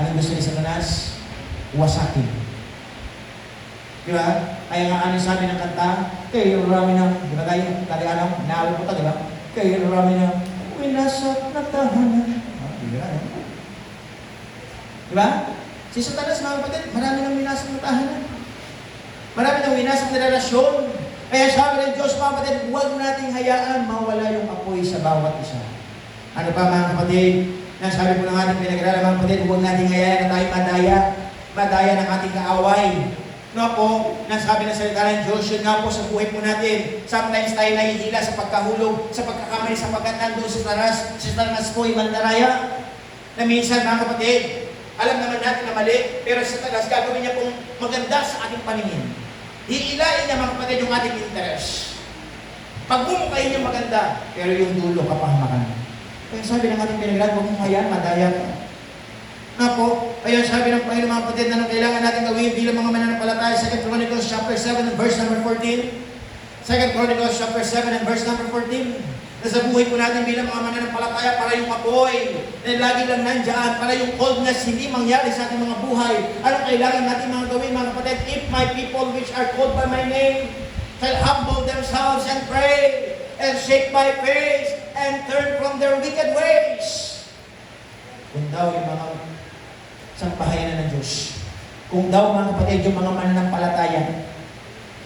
Ang gusto ni Satanas, wasakin. Di ba? Kaya nga, ano sabi ng kanta, kayo rami ng, di ba tayo, tayo naawin po ito, di ba? Kayo rami ng, winasat na tahanan. Di ba? Si Satanas, mga kapatid, marami ng winasat na tahanan. Marami ng winasat na relasyon. Kaya sabi ng Diyos, mga kapatid, huwag nating hayaan mawala yung apoy sa bawat isa. Ano pa mga kapatid? Sabi po ng ating pinag-aralan mga kapatid, huwag nating hayaan na tayo madaya ng ating kaaway. No po, nasabi ng salita ng Diyos, yun nga po sa buhay po natin. Sometimes tayo nahihila sa pagkahulog, sa pagkakamali, sa pagkatando sa Satanas. Si Satanas po ay mandaraya. Na minsan mga kapatid, alam naman natin na mali, pero si Satanas gagawin niya pong maganda sa ating paningin. Hiilain niya mga kapatid yung ating interest. Pagmumukay niya maganda, pero yung dulo kapahamakan. Kaya sabi ng ating pinag-aralan, huwag mong hayaan, madaya ka. Nga po, kaya sabi ng Panginoon mga kapatid na nung kailangan natin gawin bilang mga mananampalataya, 2 Chronicles chapter 7 and verse number 14. 2 Chronicles chapter 7 and verse number 14. Na sa buhay po natin bilang mga mananampalataya, para yung apoy na lagi lang nandyan, para yung coldness hindi mangyari sa ating mga buhay. Anong kailangan natin mga gawin mga kapatid? If my people which are called by my name shall humble themselves and pray and shake my face and turn from their wicked ways. Kung daw yung mga sampahayan ng Diyos, kung daw mga kapatid yung mga mananampalataya,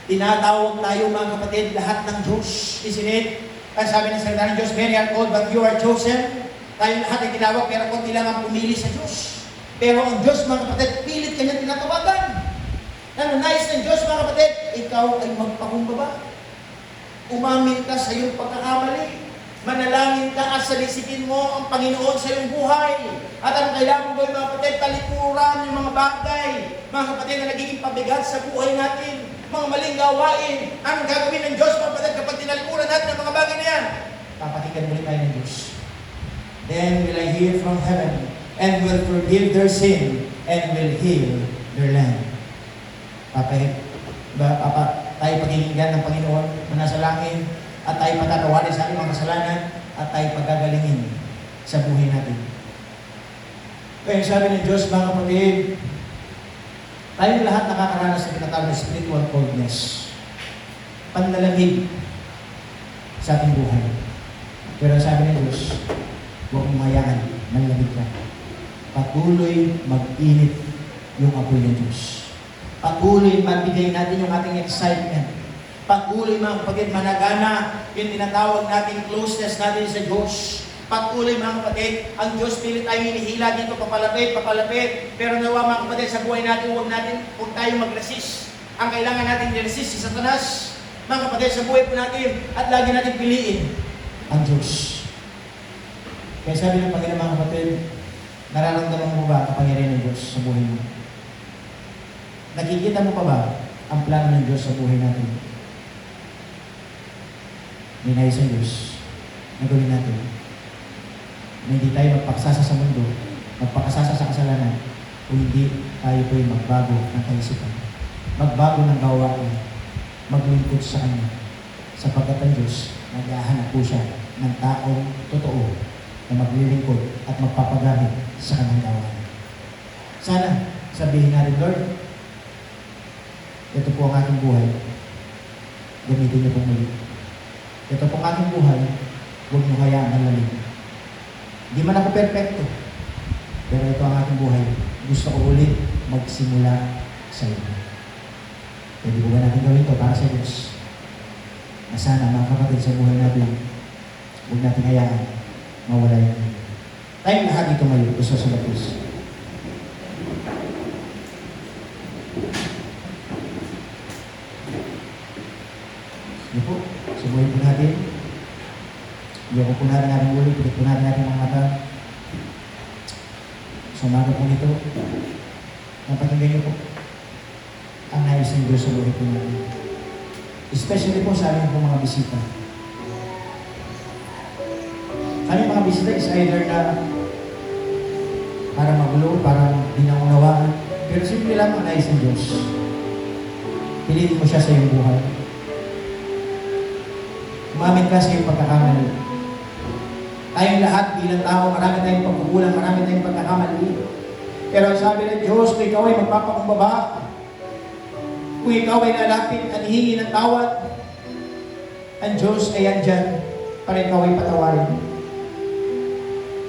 tinatawag tayo mga kapatid lahat ng Diyos. Isn't it? Kaya sabi ng salita ng Diyos, many are called but you are chosen. Tayo lahat ay tinawag pero konti lang ang pumili sa Diyos. Pero ang Diyos mga kapatid, pilit kanya tinatawagan. Nais ng Diyos mga kapatid, ikaw ay magpakumbaba. Umamin ka sa iyong pagkakamali. Manalangin ka at salisipin mo ang Panginoon sa iyong buhay. At ang kailangan mo gawin mga kapatid, talikuran yung mga bagay, mga kapatid na nagiging pabigat sa buhay natin. Mga maling gawain. Anong gagawin ng Diyos mga kapatid kapag tinalikuran natin ang mga bagay na yan? Papatikan ulit tayo ng Diyos. Then will I hear from heaven, and will forgive their sin, and will heal their land. Tayo pagkikinggan ng Panginoon na nasa langit, at tayo patatawarin sa ating mga kasalanan, at tayo pagagalingin sa buhay natin. Kaya sabi ng Diyos, mga kapatid, tayong lahat nakakaranas sa tinatawag na spiritual coldness. Panlalamig sa ating buhay. Pero sabi ng Diyos, huwag mong hayaan, manlamig ka. Patuloy mag-init yung apoy ng Diyos. Patuloy magbigay natin yung ating excitement. Patuloy mga kapatid, managana yung tinatawag nating closeness natin sa Diyos. Patuloy mga kapatid, ang Diyos pilit tayo hinihila dito, papalapit. Pero nawa mga kapatid, sa buhay natin, huwag tayo mag-resist. Ang kailangan natin i-resist si Satanas. Mga kapatid, sa buhay po natin, at lagi natin piliin ang Diyos. Kaya sabi ng Panginoon mga kapatid, nararamdaman mo ba ang kapangyarihan ng Diyos sa buhay mo? Nakikita mo pa ba ang plano ng Diyos sa buhay natin? May nais ang Diyos na gawin natin na hindi tayo magpaksasa sa mundo, magpakasasa sa kasalanan, o hindi tayo po'y magbago ng kaisipan, magbago ng gawain, maglingkod sa Kanya, sapagkat ang Diyos naghahanap po siya ng taong totoo na maglilingkod at magpapagamit sa Kanyang gawain. Sana sabihin natin, Lord, ito po ang aking buhay, gamitin niyo po muli. Ito po ang aking buhay, huwag niyo hayaan ang lamig. Hindi man ako perfecto, pero ito ang aking buhay. Gusto ko ulit magsimula sa iyo. Pwede po ba natin gawin ito para sa Diyos? Na sana mga kapatid sa buhay natin, huwag natin hayaan mawala yun. Tayong lahat dito ngayon, gusto sa Diyos. Sige po, sa buhay po natin, hindi po natin natin ulit, hindi po natin natin mga mata. Sa umaga po nito, napakinggan niyo po ang nais ng Diyos sa buhay po natin. Especially po sa amin po mga bisita. Kami mga bisita is either na para magulo, para di naunawaan, pero simple lang ang nais ng Diyos. Piliin mo siya sa iyong buhay. Umamin ka sa iyong pagkakamali. Tayong lahat bilang tao, marami tayong pagkukulang, marami tayong pagkakamali. Pero ang sabi ng Diyos, kung ikaw ay magpapakumbaba, kung ikaw ay lalapit at hihingi ng tawad, ang Diyos ay andyan para ikaw ay patawarin.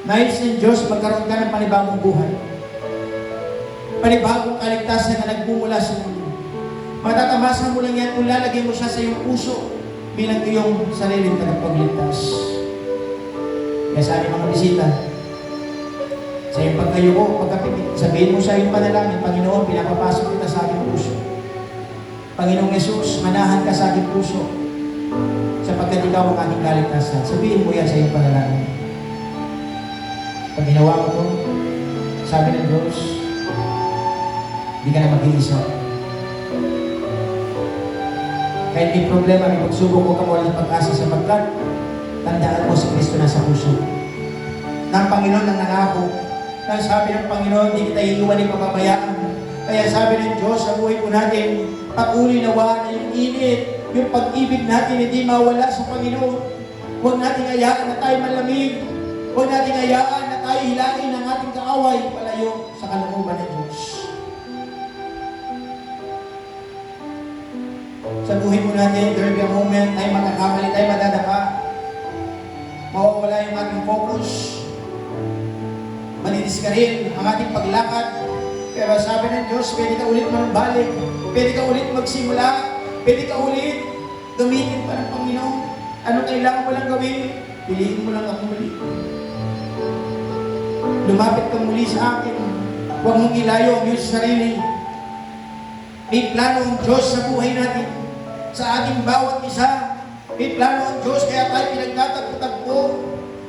Nais ng Diyos, magkaroon ka ng panibagong buhay. Panibagong kaligtasan na nagmumula sa mundo. Matatamasa mo lang yan kung lalagay mo siya sa iyong puso bilang iyong sariling tagapagligtas. Kaya sa aming mga bisita, sa iyong pagkayo ko, sabihin mo sa iyong panalangin, Panginoon, pinapapasok kita sa aking puso. Panginoong Yesus, manahan ka sa aking puso, sapagkat ikaw ang aking kaligtasan. Sabihin mo yan sa iyong panalangin. Pag ginawa mo ito, sabi ng Diyos, hindi ka na mag-iisa. Kahit may problema, may pagsubok, huwag kang walang pag-asa sapagkat tandaan mo si Kristo nasa puso. Ng Panginoon ang nangako. Nang sabi ng Panginoon, hindi kita iiwan ni pababayaan. Kaya sabi ng Diyos sa buhay po natin, patuloy nawa na yung init, yung pag-ibig natin hindi mawala sa Panginoon. Huwag nating hayaan na tayo malamig. Huwag nating hayaan na tayo hilain ng ating kaaway palayo sa kalooban ng Diyos. Sa buhay mo natin, there will be a moment, tayo makakamali, tayo madadapa. Mawawala yung ating focus. Maninis ka rin ang ating paglakad. Pero sabi ng Diyos, pwede ka ulit manumbalik. Pwede ka ulit magsimula. Pwede ka ulit gamitin pa ng Panginoon. Ano kailangan mo lang gawin? Piliin mo lang ako muli. Lumapit ka muli sa akin. Huwag mong ilayo ang iyong sarili. May plano ang Diyos sa buhay natin. Sa ating bawat isa. May plano ang Diyos, kaya tayo pinagtatagpo-tagpo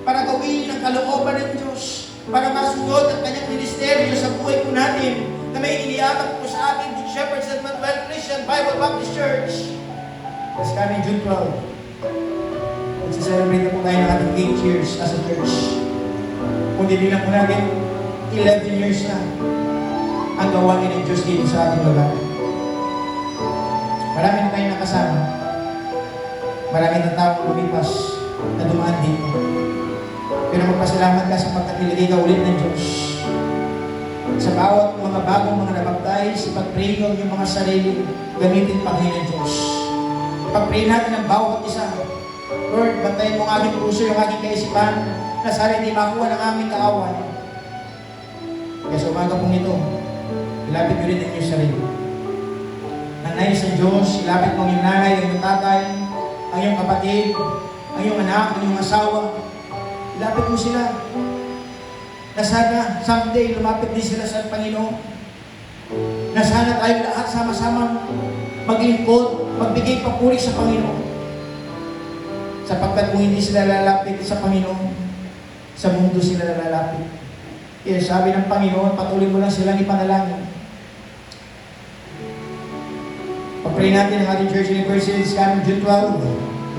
para gawin ang kalooban ng Diyos, para masunod ang kanyang ministeryo sa buhay po natin na may iniakap po sa ating Good Shepherd St. Manuel Christian Bible Baptist Church. Kasi kami June 12, magsiselebrate na po tayo ng ating 8 years as a church. Kung hindi lang po natin, 11 years na ang gawain ng Diyos dito sa ating lugar. Marami na tayong nakasama. Marami na taong lumipas na dumaan dito. Pero magpasalamat ka sapagkat nilagay ka ulit ng Diyos. Sa bawat mga bagong mga nabaptize, ipag-pray ko yung mga sarili, gamitin Panginoon ng Diyos. Ipag-pray natin ang bawat isa. Lord, bantayan mo ang aming puso, yung aking kaisipan, na sana hindi makuha ng aming kaaway. Kaya sa umaga pong ito, ilapit nyo rin ang inyong sarili. Nanay sa Diyos, ilapit mo ang iyong nanay, ang iyong tatay, ang iyong kapatid, ang iyong anak, ang iyong asawa. Ilapit mo sila. Na sana someday lumapit din sila sa Panginoon. Na sana tayo lahat sama-sama maglingkod, magbigay papuri sa Panginoon. Sapagkat kung hindi sila lalapit sa Panginoon, sa mundo sila lalapit. Kaya sabi ng Panginoon, patuloy mo lang silang ipanalangin. Pag-pray natin ang ating church anniversary this coming June 12.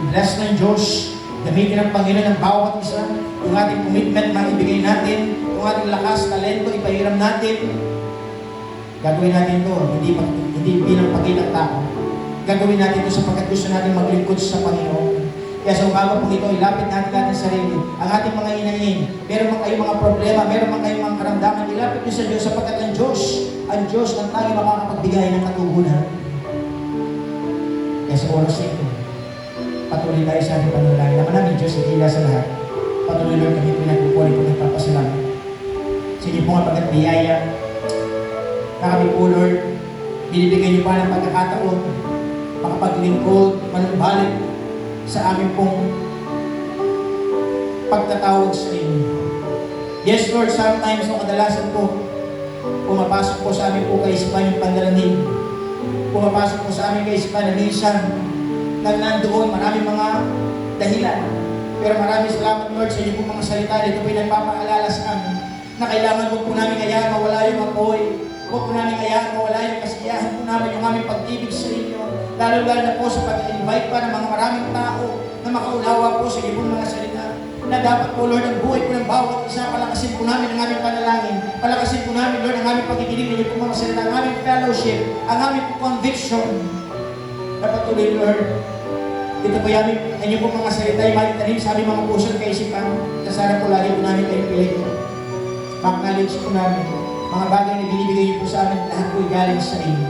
I-bless ng Diyos. Gamitin ng Panginoon ang bawat isa. Yung ating commitment na ibigay natin. Yung ating lakas, talento, ipahiram natin. Gagawin natin ito. Hindi bilang pagkilang tao. Gagawin natin ito sapagkat gusto natin maglingkod sa Panginoon. Kaya sa umaga pong ito, ilapit natin natin sarili. Ang ating mga inahin, meron man kayong mga problema, meron man kayong mga karamdaman, ilapit nyo sa Diyos sapagkat ang Diyos ang tayo makakapagbigay ng katugunan. Kaya sa oras na ito, patuloy tayo sa ating panalangin. Naman namin Diyos, ikila sa lahat. Patuloy Lord kami pinagpupuli po nagpapasalamat. Sa inyo po nga pagkatbiyaya, na kami po Lord, binibigay niyo pa ng pagkakataon, makapaglingkod, manumbalik sa amin pong pagtatawag sa inyo. Yes Lord, sometimes o kadalasan po, pumapasok po sa amin po kaisipan yung pandalamig. Pumapasok po sa amin kaisipan na minsan nang nandoon maraming mga dahilan. Pero maraming salamat Lord sa inyo po mga salita. Dito po nagpapaalala sa amin na kailangan po namin hayaan mawala yung apoy. Huwag po namin hayaan mawala yung kasiyahan po namin, yung aming pag-ibig sa inyo. Lalo-lalo na po sa pag-invite pa ng mga maraming tao na makaunawa po sa inyo po mga salita. Na dapat po Lord, ang buhay po ng bawat isa, palakasin po namin ang aming panalangin. Palakasin po namin Lord ang aming pag-ikinig ng inyo po mga salita, ang aming fellowship, ang aming conviction. Na patuloy Lord, ito po yamin, inyo po mga salita ay magitanim sa aming mga puso at kaisipan. Na sana po lagi po namin kayong pilit. Mag-knowledge po namin. Mga bagay na binibigay niyo po sa amin, lahat po galing sa inyo.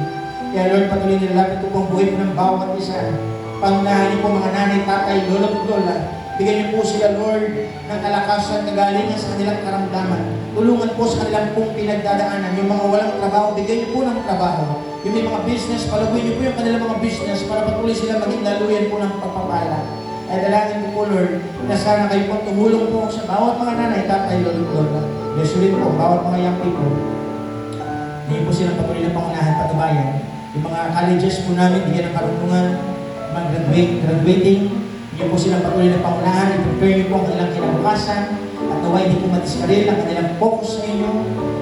Kaya Lord, patuloy nilalapit po po ang buhay po ng bawat isa. Pangunahan niyo po mga nanay, tatay, lolo at lola. Bigyan niyo po sila, Lord, ng kalakasan na galing sa kanilang karamdaman. Tulungan po sa kanilang pong pinagdadaanan. Yung mga walang trabaho, bigyan niyo po ng trabaho. Yung may mga business, palaguin niyo po yung kanilang mga business para patuloy sila maging daluyan po ng pagpapala. Ay dalangin po, Lord, na sana kayo po tumulong po sa bawat mga nanay, tatay, lolo at lola. Bless you rin po, bawat mga young people. Hindi po silang patuloy na pangunahan, patubayan. Yung mga colleges po namin, bigyan ng karunungan, graduating, hindi po silang patuloy na pangunahan, i-prepare niyo po ang kanilang kinabukasan, at naway hindi po matiskaril ang kanilang focus sa inyo.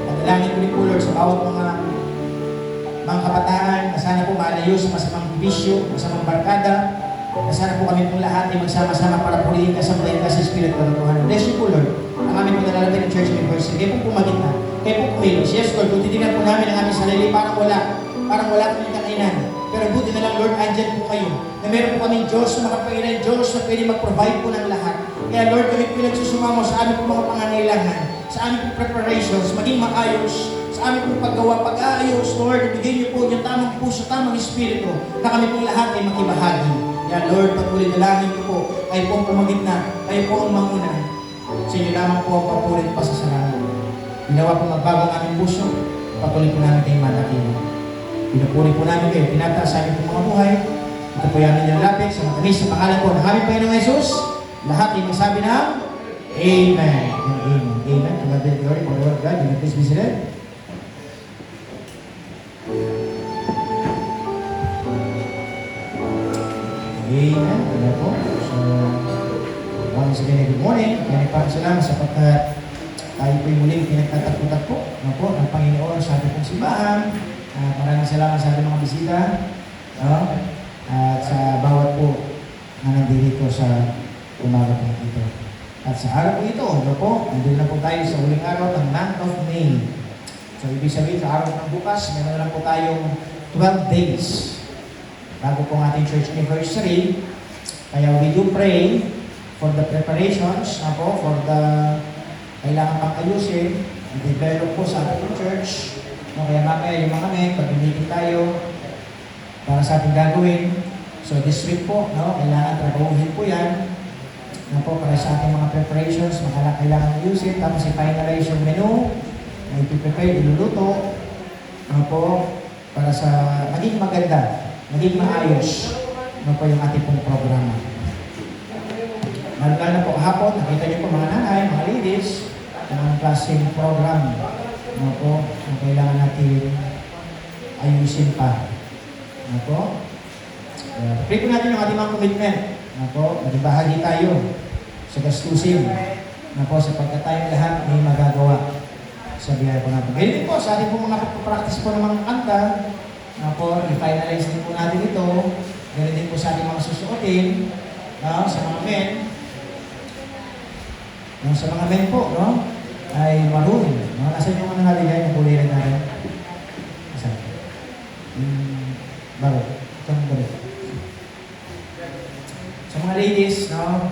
At dalangin ko rin po, Lord, sa bawat mga kabataan, na sana po malayo sa masamang bisyo, masamang barkada, na sana po kami po lahat ay magsama-sama para pulihin ka sa Espiritu at Tuhan. Bless you po, Lord. Ang aming paglalagay ng Church University, kayo po pumagitna, kayo po kumilos. Yes, Lord, kung titignan po namin ang aming sarili, parang wala kaming kakainan. Pero buti na lang, Lord, andyan po kayo. Na meron po kaming Diyos na makapangyarihan, Diyos na pwede mag-provide po ng lahat. Kaya Lord, kami pinagsusumamo sa aming po mga pangangailangan, sa aming po preparations, maging maayos, sa aming po paggawa, pag-aayos, Lord, ibigay niyo po yung tamang puso, tamang espiritu, na kami po lahat ay makibahagi. Kaya Lord, patuloy na langin niyo po, kayo po ang pumagitna, kayo po ang manguna. Sa inyo lamang po ang papulit pa sa salamat. Ginawa po magbago ang aming puso, patuloy po namin kayong matakilan. Pinupuri po namin kayo, tinataas sa aming mga buhay. Ito po yamin nilalapit sa matamis sa pangalan po ng aming Panginoong Jesus. Lahat ay magsabi na Amen and Amen. Amen. To God be the glory for the word of God. You may please be seated. Amen. Amen po. So, once again, good morning. Yan ay salamat sapagkat tayo po yung muling pinagtatakot po ng Panginoon sa ating pong simbahan. Maraming salamat sa ating mga bisita. At sa bawat po na nandito sa umaga po ito. At sa araw po ito, ano po, nandun na po tayo sa huling araw ng month of May. So, ibig sabihin sa araw ng bukas, meron na lang po tayong 12 days bago po ang ating church anniversary. Kaya we do pray for the preparations na po, for the kailangan pang ayusin, i-develop po sa ating church. No, kaya mamaya yung mga men, pag-meeting tayo para sa ating gagawin. So this week po, no, kailangan trabahuhin po yan. No, po, para sa ating mga preparations, kailangan ayusin, tapos i-finalize yung menu, na ipiprepare, iluluto. No, po, para sa maging maganda, maging maayos, no, po yung ating pong programa. Lalo na po hapon, nakita niyo po mga nanay, mga ladies, ang klaseng program, no, po, na kailangan natin ayusin pa. No, po. Pray po natin yung ating mga commitment. Ako, magbahagi tayo sa gastusin na po sapagkat tayong lahat may magagawa sa biyaya po natin. Ngayon din po, sa ating po mga practice po ng mga kanta, na po, i-finalize din po natin ito. Ganun din po sa ating mga susuotin, no, sa mga men. No, sa mga men po, no, ay maroon. No? Nasaan yung ano natin yan, yung kulay rin natin? Nasaan? Bago. Itong bago. Sa mga ladies, no,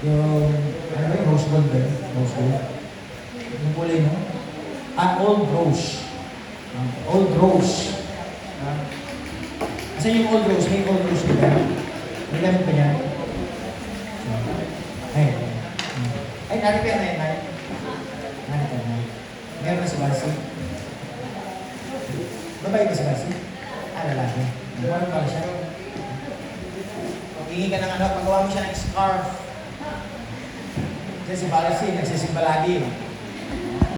yung, ano ba yung rose gold ba? Rose gold. Yung kulay, no? Old rose. Old rose. Asan yung old rose? May old rose ba? May gamit ba yan? Ay, narito yan, ay. Narito yan. Meron na si Barsi. Babae ba si Barsi? Lalaki. Meron pala siya. Hingi ka ng ano, pagawa mo siya ng scarf. Kasi si Barsi, nagsisimba lagi.